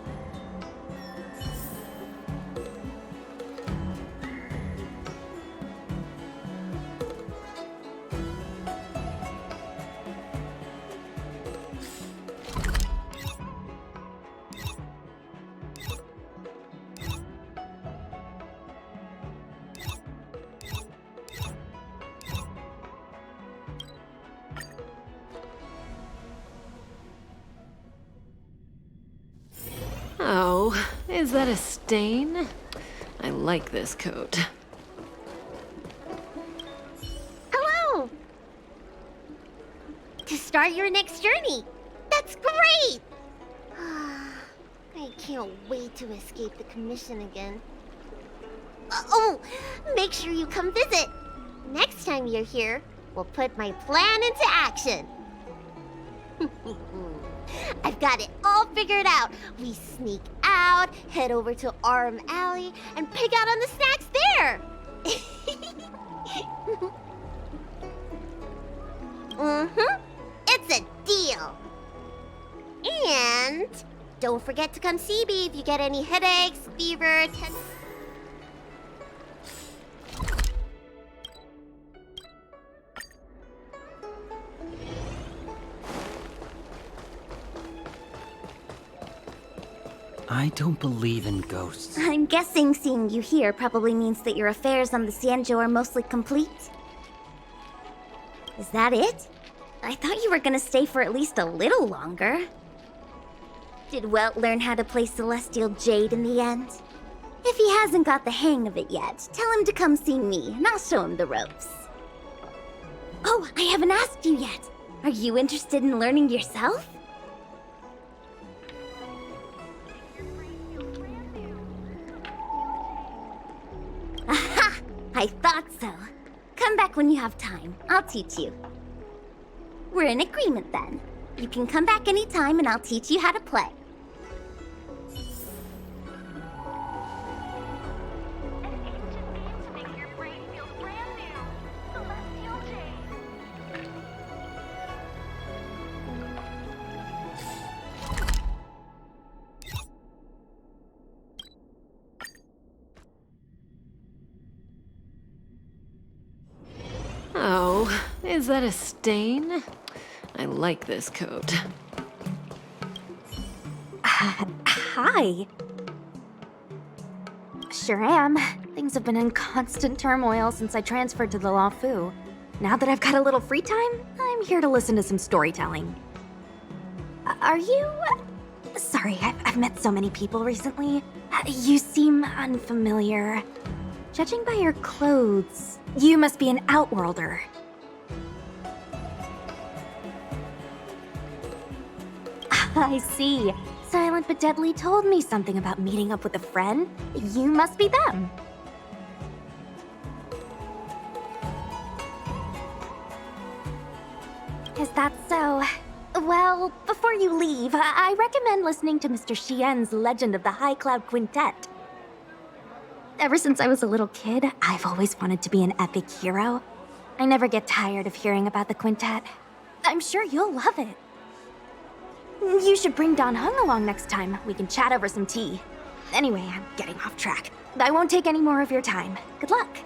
Oh, is that a stain? I like this coat. Hello! To start your next journey. That's great! I can't wait to escape the commission again. Oh, make sure you come visit. Next time you're here, we'll put my plan into action. I've got it all figured out. We sneak out, head over to Arm Alley, and pick out on the snacks there. It's a deal. And Don't forget to come see me if you get any headaches, fever, I don't believe in ghosts. I'm guessing seeing you here probably means that your affairs on the Sanjo are mostly complete. Is that it? I thought you were gonna stay for at least a little longer. Did Welt learn how to play Celestial Jade in the end? If he hasn't got the hang of it yet, tell him to come see me, and I'll show him the ropes. Oh, I haven't asked you yet. Are you interested in learning yourself? Aha! I thought so. Come back when you have time. I'll teach you. We're in agreement then. You can come back anytime and I'll teach you how to play. Oh, is that a stain? I like this coat. Hi. Sure am. Things have been in constant turmoil since I transferred to the Law Fu. Now that I've got a little free time, I'm here to listen to some storytelling. Are you... Sorry, I've met so many people recently. You seem unfamiliar. Judging by your clothes, you must be an Outworlder. I see. Silent but Deadly told me something about meeting up with a friend. You must be them. Is that so? Well, before you leave, I recommend listening to Mr. Xian's Legend of the High Cloud Quintet. Ever since I was a little kid, I've always wanted to be an epic hero. I never get tired of hearing about the quintet. I'm sure you'll love it. You should bring Dan Heng along next time. We can chat over some tea. Anyway, I'm getting off track. I won't take any more of your time. Good luck.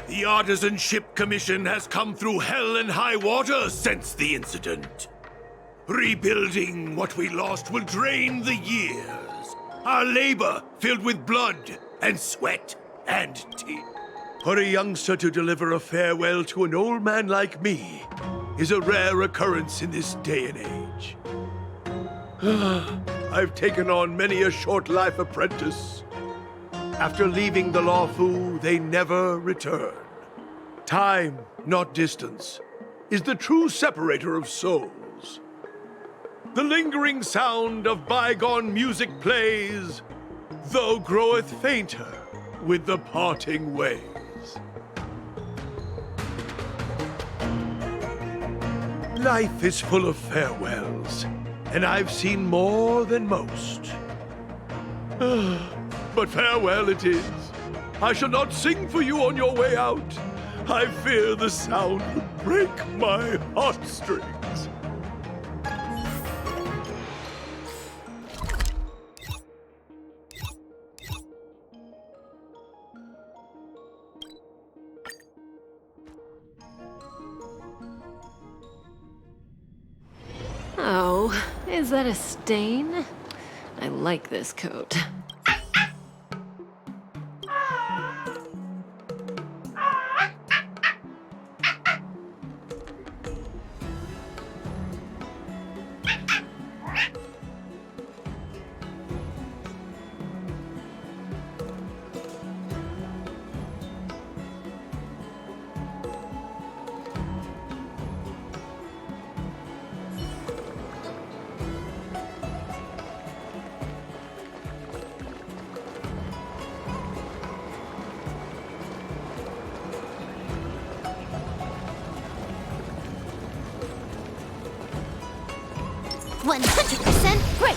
The Artisan Ship Commission has come through hell and high water since the incident. Rebuilding what we lost will drain the years. Our labor filled with blood and sweat and tears. For a youngster to deliver a farewell to an old man like me is a rare occurrence in this day and age. I've taken on many a short life apprentice. After leaving the Law Fu, they never return. Time, not distance, is the true separator of souls. The lingering sound of bygone music plays, though groweth fainter with the parting ways. Life is full of farewells, and I've seen more than most. But farewell it is. I shall not sing for you on your way out. I fear the sound would break my heartstrings. Oh, is that a stain? I like this coat. 100% break!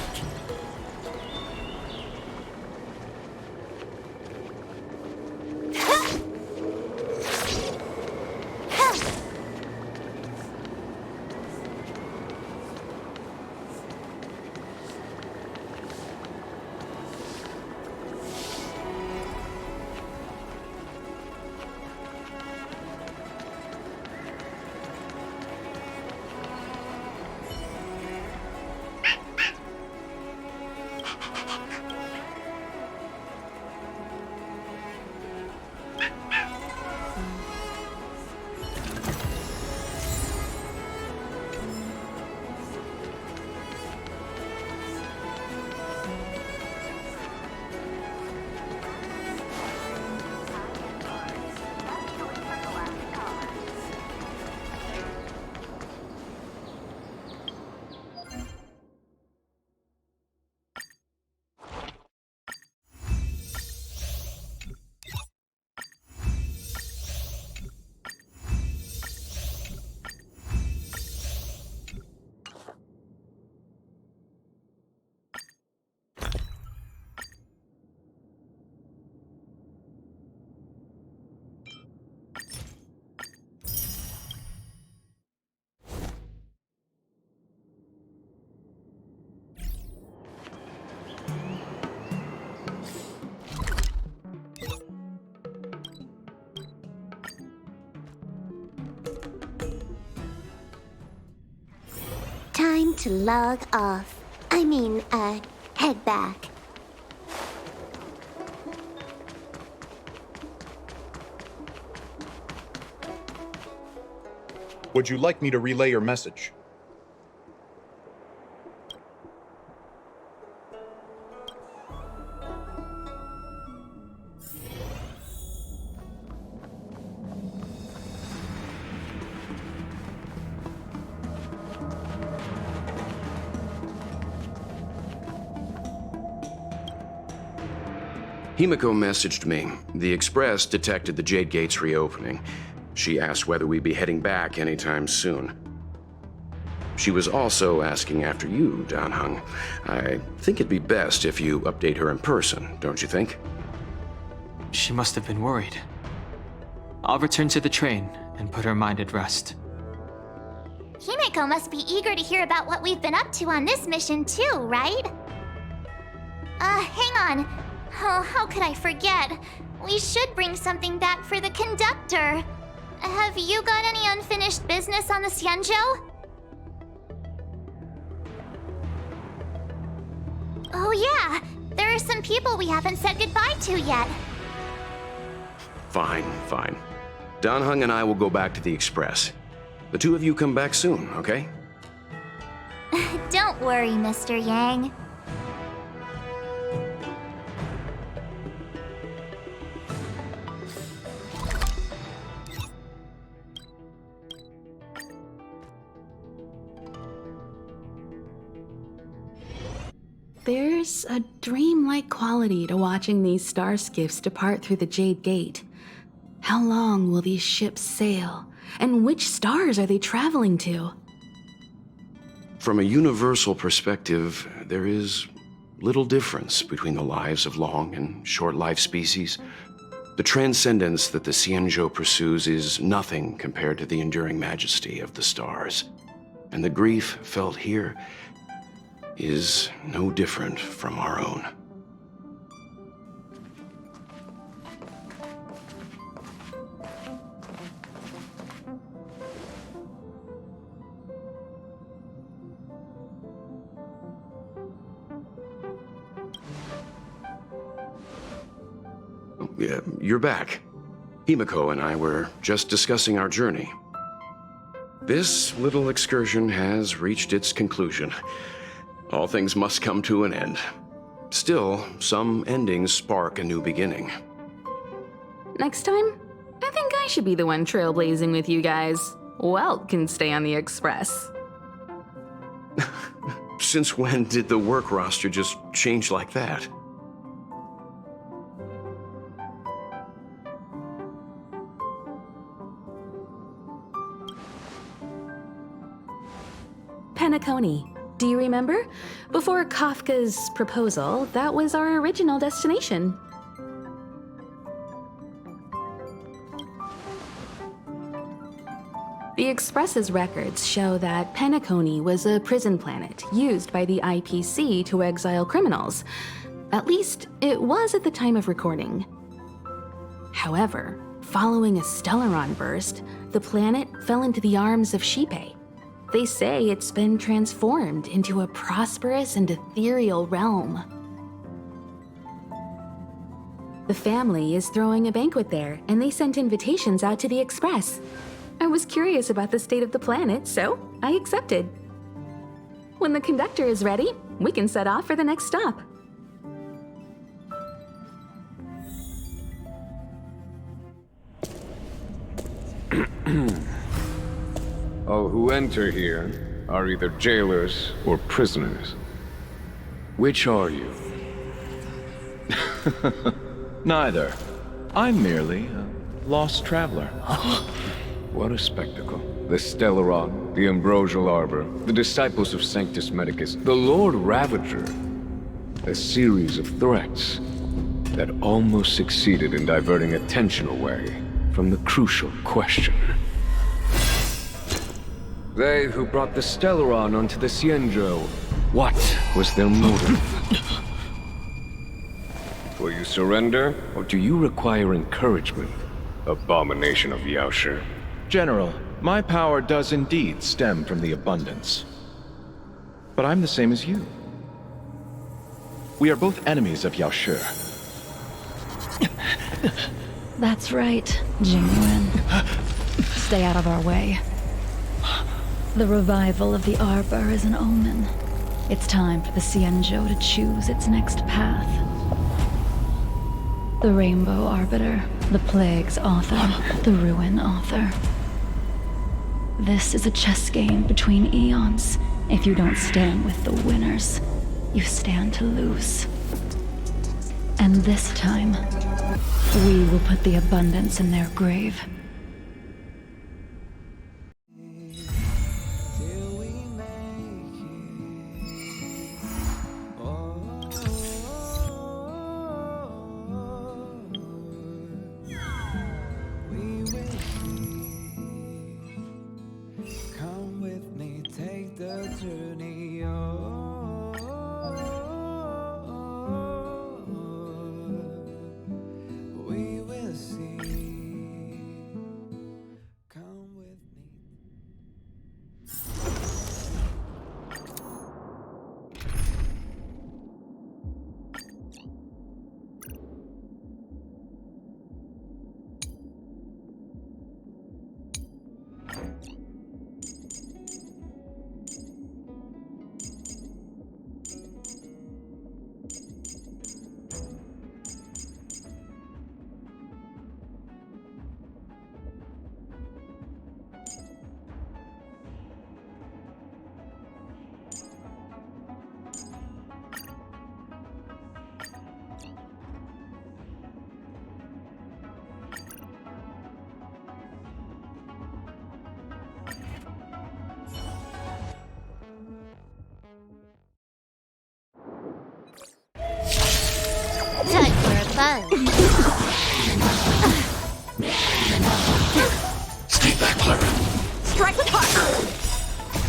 Time to log off. I mean, head back. Would you like me to relay your message? Himiko messaged me. The Express detected the Jade Gates reopening. She asked whether we'd be heading back anytime soon. She was also asking after you, Danheng. I think it'd be best if you update her in person, don't you think? She must have been worried. I'll return to the train and put her mind at rest. Himiko must be eager to hear about what we've been up to on this mission too, right? Hang on. Oh, how could I forget? We should bring something back for the conductor. Have you got any unfinished business on the Xianzhou? Oh yeah, there are some people we haven't said goodbye to yet. Fine, fine. Danheng and I will go back to the Express. The two of you come back soon, okay? Don't worry, Mr. Yang. There's a dreamlike quality to watching these star skiffs depart through the Jade Gate. How long will these ships sail? And which stars are they traveling to? From a universal perspective, there is little difference between the lives of long and short-lived species. The transcendence that the Xianzhou pursues is nothing compared to the enduring majesty of the stars. And the grief felt here is no different from our own. Yeah, you're back. Himiko and I were just discussing our journey. This little excursion has reached its conclusion. All things must come to an end. Still, some endings spark a new beginning. Next time, I think I should be the one trailblazing with you guys. Welt can stay on the Express. Since when did the work roster just change like that? Penacony, Do you remember? Before Kafka's proposal, that was our original destination. The Express's records show that Penacony was a prison planet used by the IPC to exile criminals. At least, it was at the time of recording. However, following a Stellaron burst, the planet fell into the arms of Shipe. They say it's been transformed into a prosperous and ethereal realm. The family is throwing a banquet there, and they sent invitations out to the Express. I was curious about the state of the planet, so I accepted. When the conductor is ready, we can set off for the next stop. All who enter here are either jailers or prisoners. Which are you? Neither. I'm merely a lost traveler. What a spectacle. The Stellaron, the Ambrosial Arbor, the Disciples of Sanctus Medicus, the Lord Ravager. A series of threats that almost succeeded in diverting attention away from the crucial question. They who brought the Stellaron onto the Cienjo, what was their motive? Will you surrender, or do you require encouragement, abomination of Yaoshi? General, my power does indeed stem from the abundance. But I'm the same as you. We are both enemies of Yaoshi. That's right, Genuine. Stay out of our way. The revival of the Arbor is an omen. It's time for the Cienjo to choose its next path. The Rainbow Arbiter, the Plague's author, the Ruin author. This is a chess game between eons. If you don't stand with the winners, you stand to lose. And this time, we will put the abundance in their grave. Time for a buzz. Stay back, Clara. Strike with heart.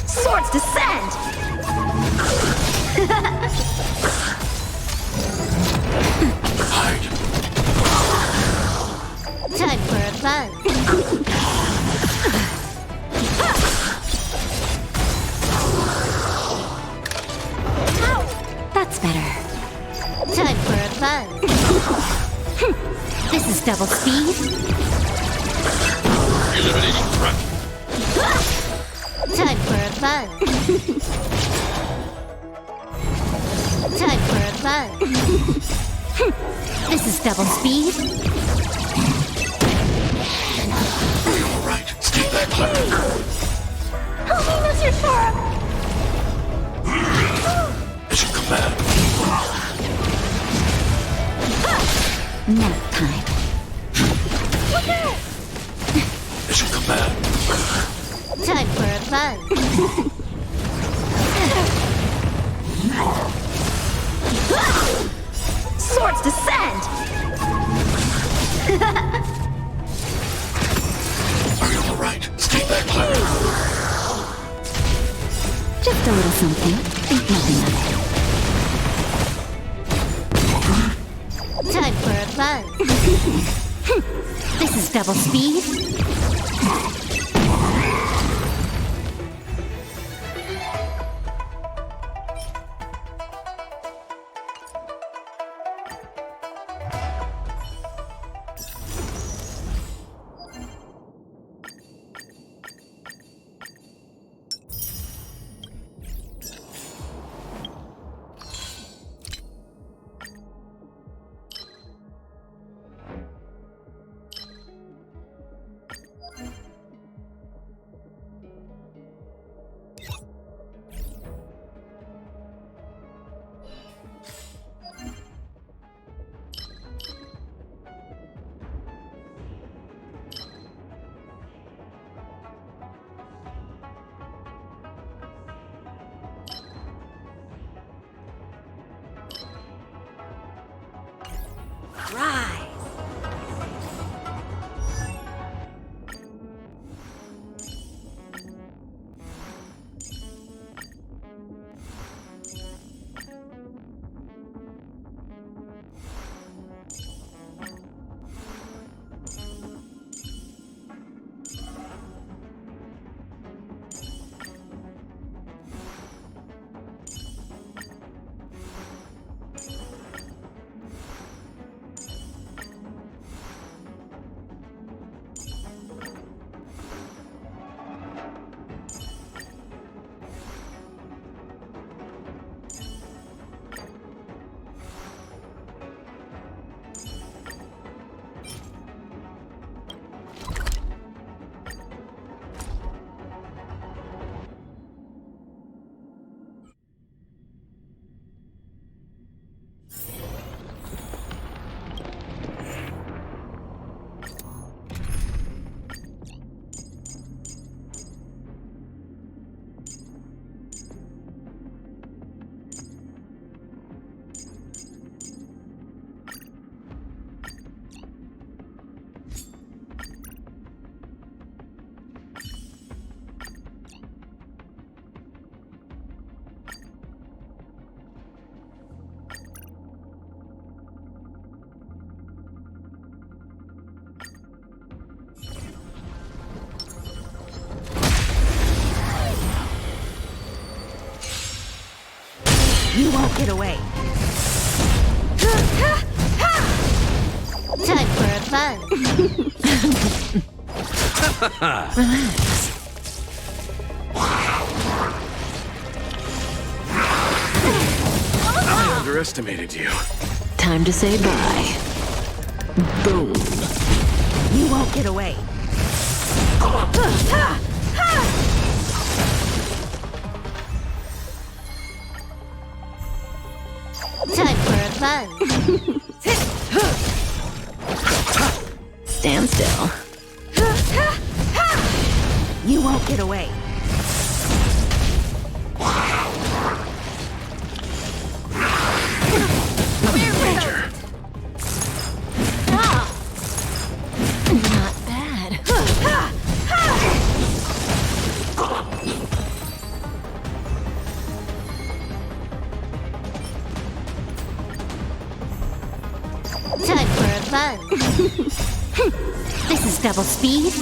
Swords descend. Hide. Time for a buzz. That's better. Time for a buzz. This is double speed. Eliminating threat. Time for a buzz. Time for a buzz. This is double speed. All right, stay back, Clara. Help me, Mr. Sharp! Mission command. Nap time. Look out! Mission command. Time for a buzz. Swords descend! Are you alright? Stay back, Clara. Just a little something. Think nothing of it. Time for a buzz. This is double speed. Rise. You won't get away. Time for a buzz. Relax. I underestimated you. Time to say bye. Boom. You won't get away. Time for a buzz. Stand still. You won't get away. Major. Not bad. Time for a buzz. This is double speed.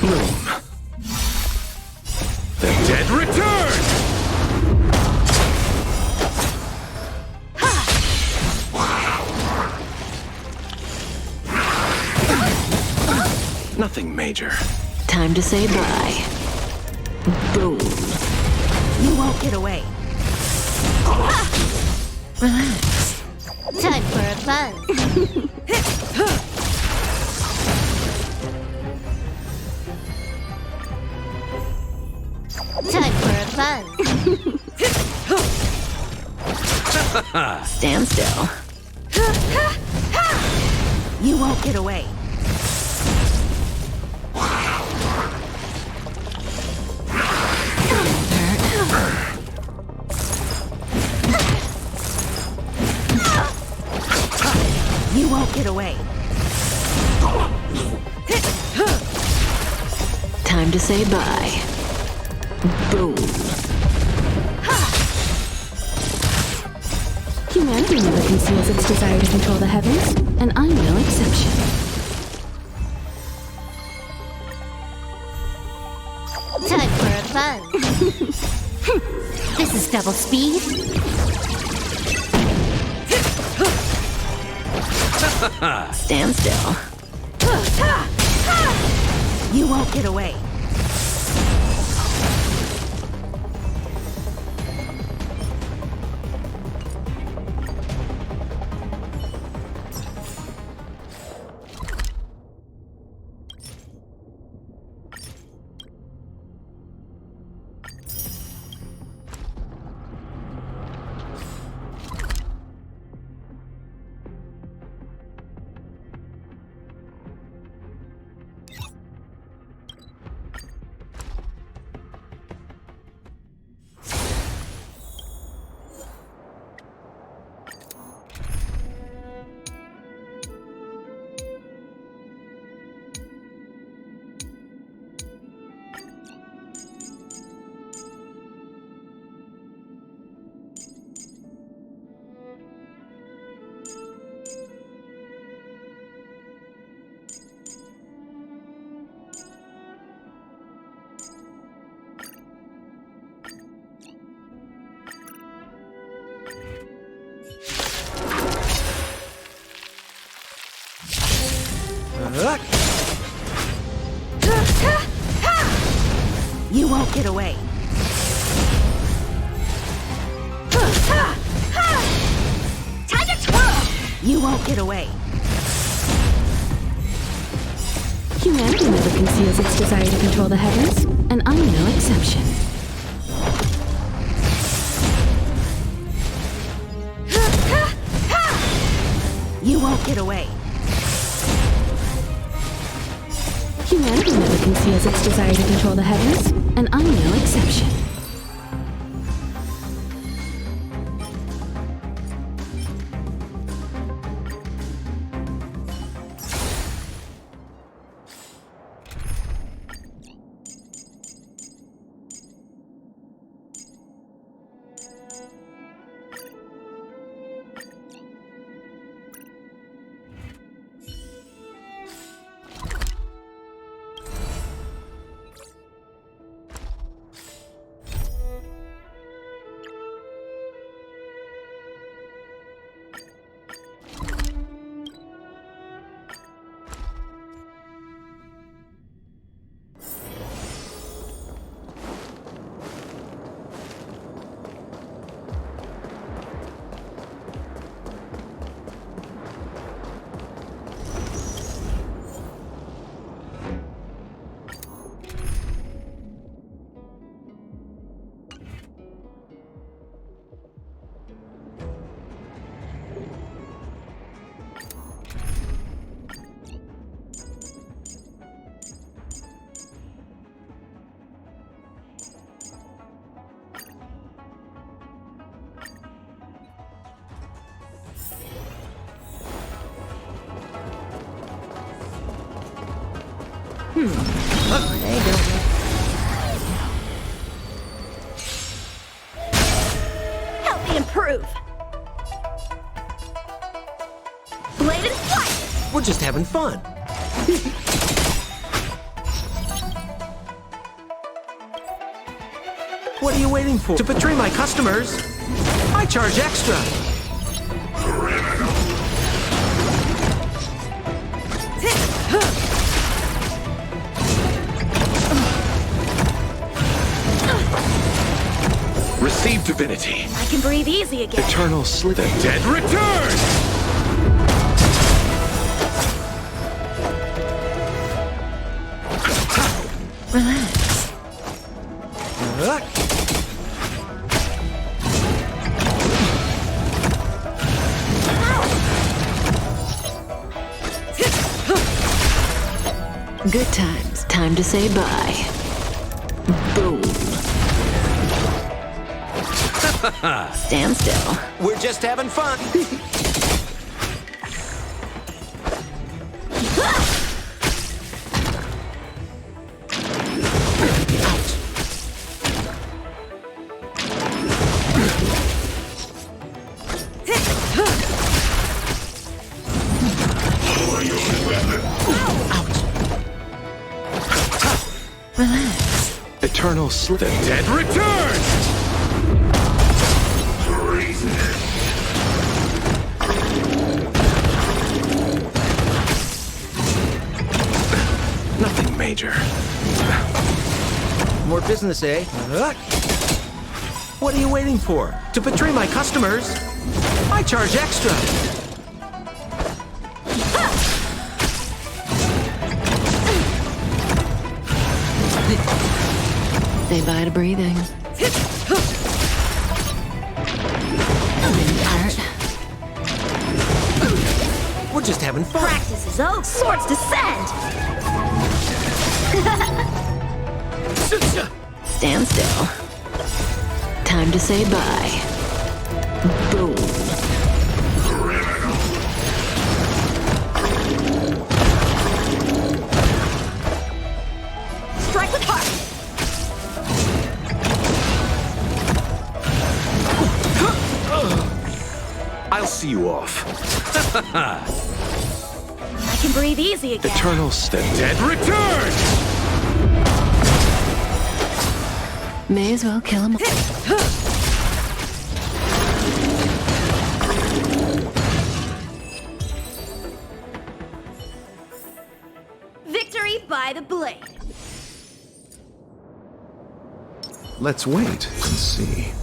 Boom. The dead return! Nothing major. Time to say bye. Boom. You won't get away. Relax. Time for a buzz. Time for a buzz. Stand still. You won't get away. Major. You won't get away. Time to say bye. Boom. Humanity never conceals its desire to control the heavens, and I'm no exception. Time for a fun. This is double speed. Stand still. You won't get away. You won't get away. Time to twirl! You won't get away. Humanity never conceals its desire to control the heavens, and I'm no exception. You won't get away. Humanity never conceals its desire to control the heavens, and I'm no exception. Help me improve. Blade and flight! We're just having fun. What are you waiting for? To betray my customers? I charge extra. Receive divinity. I can breathe easy again. Eternal sleep. The dead return! Relax. Good times. Time to say bye. Boom. Stand still. We're just having fun. Relax. Eternal slip. The dead return! Nothing major. More business, eh? What are you waiting for? To betray my customers? I charge extra. Say bye to breathing. We're just having fun. Practice is over. Swords descend! Stand still. Time to say bye. Boom. Strike with heart! I'll see you off. I can breathe easy again. Eternal step. Dead return! May as well kill him. Victory by the blade. Let's wait and see.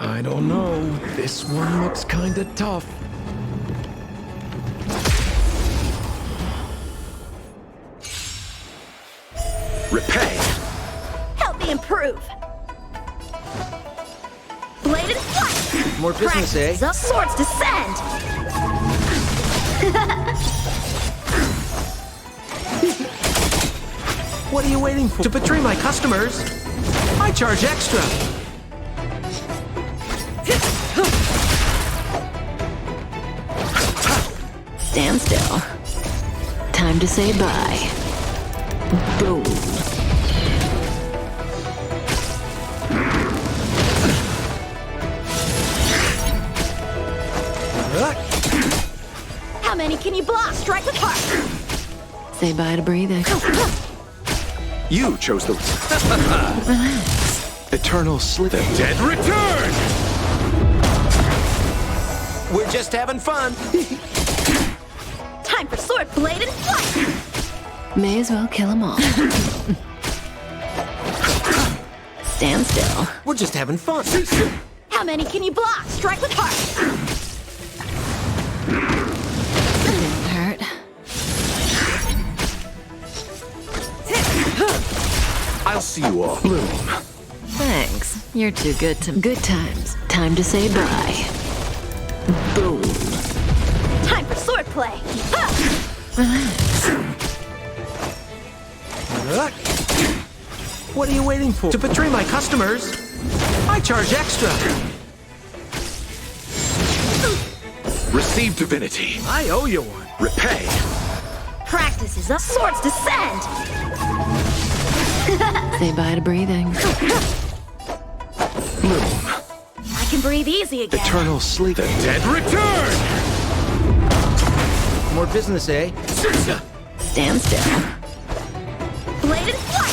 I don't know. This one looks kinda tough. Repay. Help me improve. Blade and flight. More business, eh? Practice is up. Swords descend. What are you waiting for? To betray my customers? I charge extra. Stand still. Time to say bye. Boom. How many can you block? Strike with heart. Say bye to breathing. You chose the... Relax. Eternal slip. The dead return! We're just having fun. Time for sword, blade, and flight. May as well kill them all. Stand still. We're just having fun. How many can you block? Strike with heart. Didn't hurt. I'll see you off. Bloom. Thanks. You're too good to... Good times. Time to say bye. Boom. Time for sword play. Relax. What are you waiting for? To betray my customers? I charge extra. Receive divinity. I owe you one. Repay. Practice is up. Swords descend. Say bye to breathing. Bloom. I can breathe easy again. Eternal sleep. The dead return! More business, eh? Stand still. Blade and flight.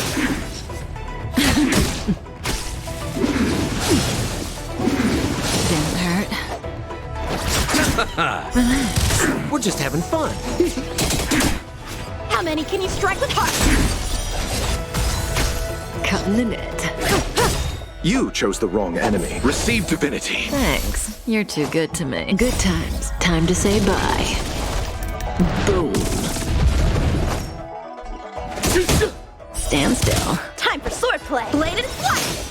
Relax. We're just having fun. How many can you strike with heart? Cutting the net. You chose the wrong enemy. Receive divinity. Thanks. You're too good to me. Good times. Time to say bye. Boom. Stand still. Time for swordplay. Blade and flight.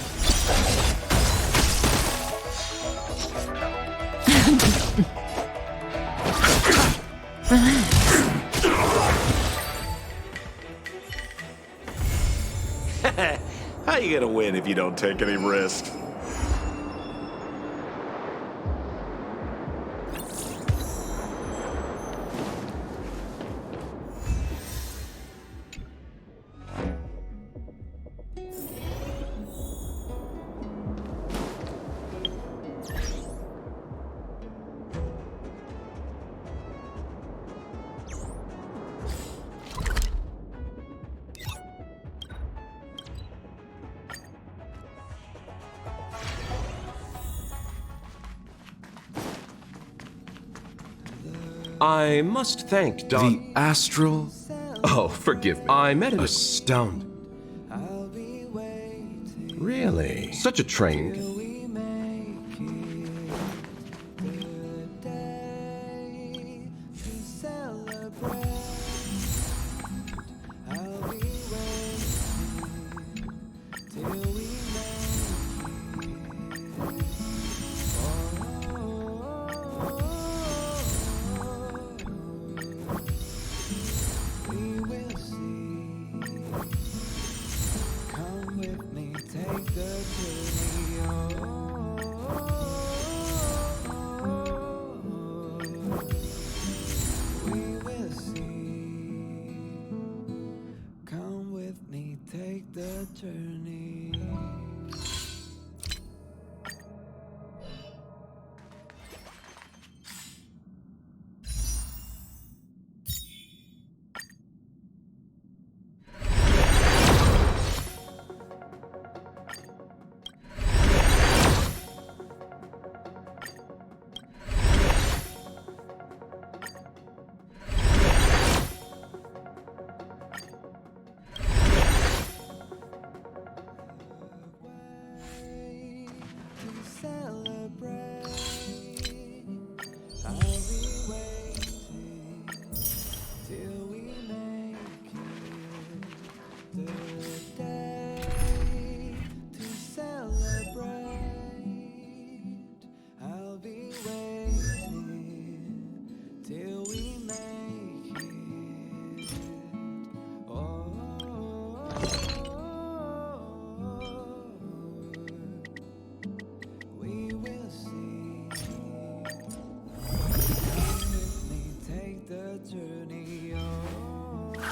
Relax. How you gonna win if you don't take any risks? I must thank Don... The astral... Oh, forgive me. I met it... Astounding. Really? Such a train...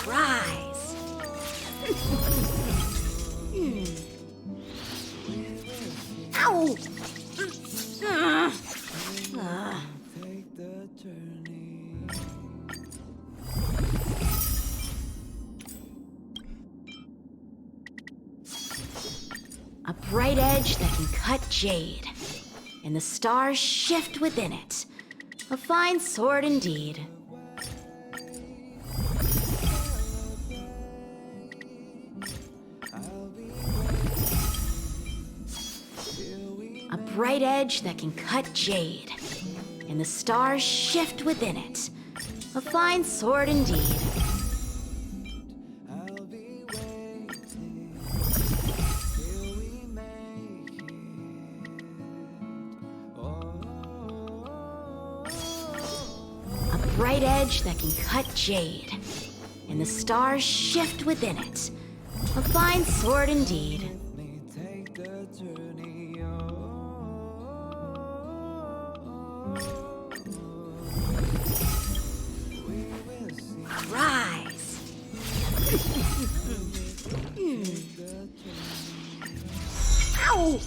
Rise. Ow! A bright edge that can cut jade, and the stars shift within it. A fine sword indeed. A bright edge that can cut jade, and the stars shift within it. A fine sword indeed. A bright edge that can cut jade, and the stars shift within it. A fine sword indeed. Rise. Ow!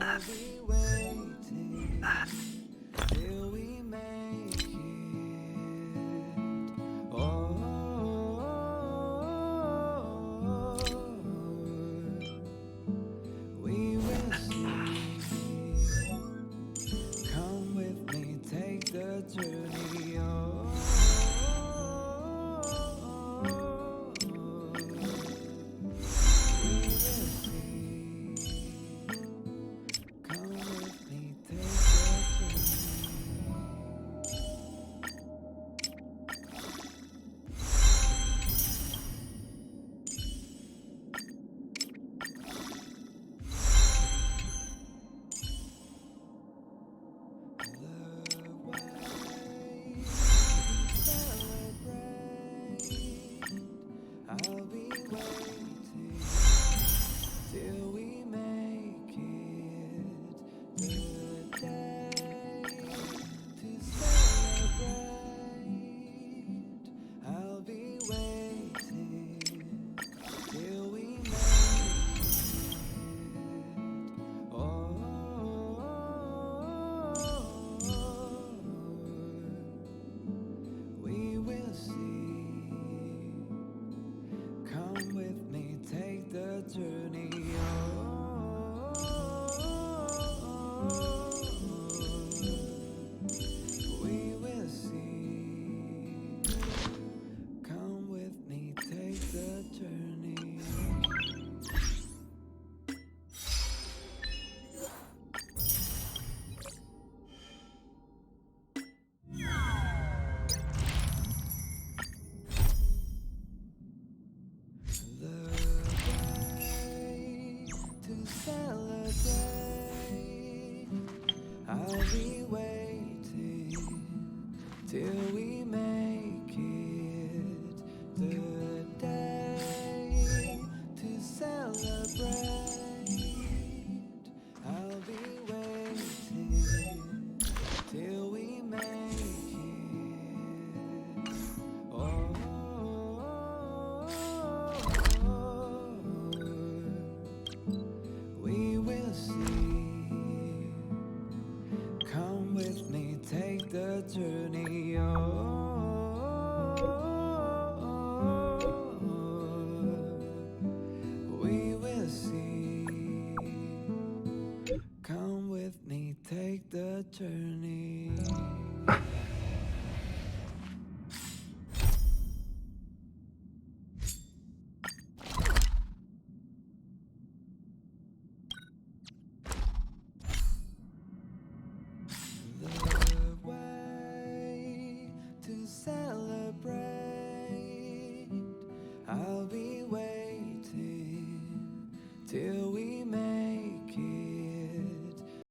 I'll be waiting.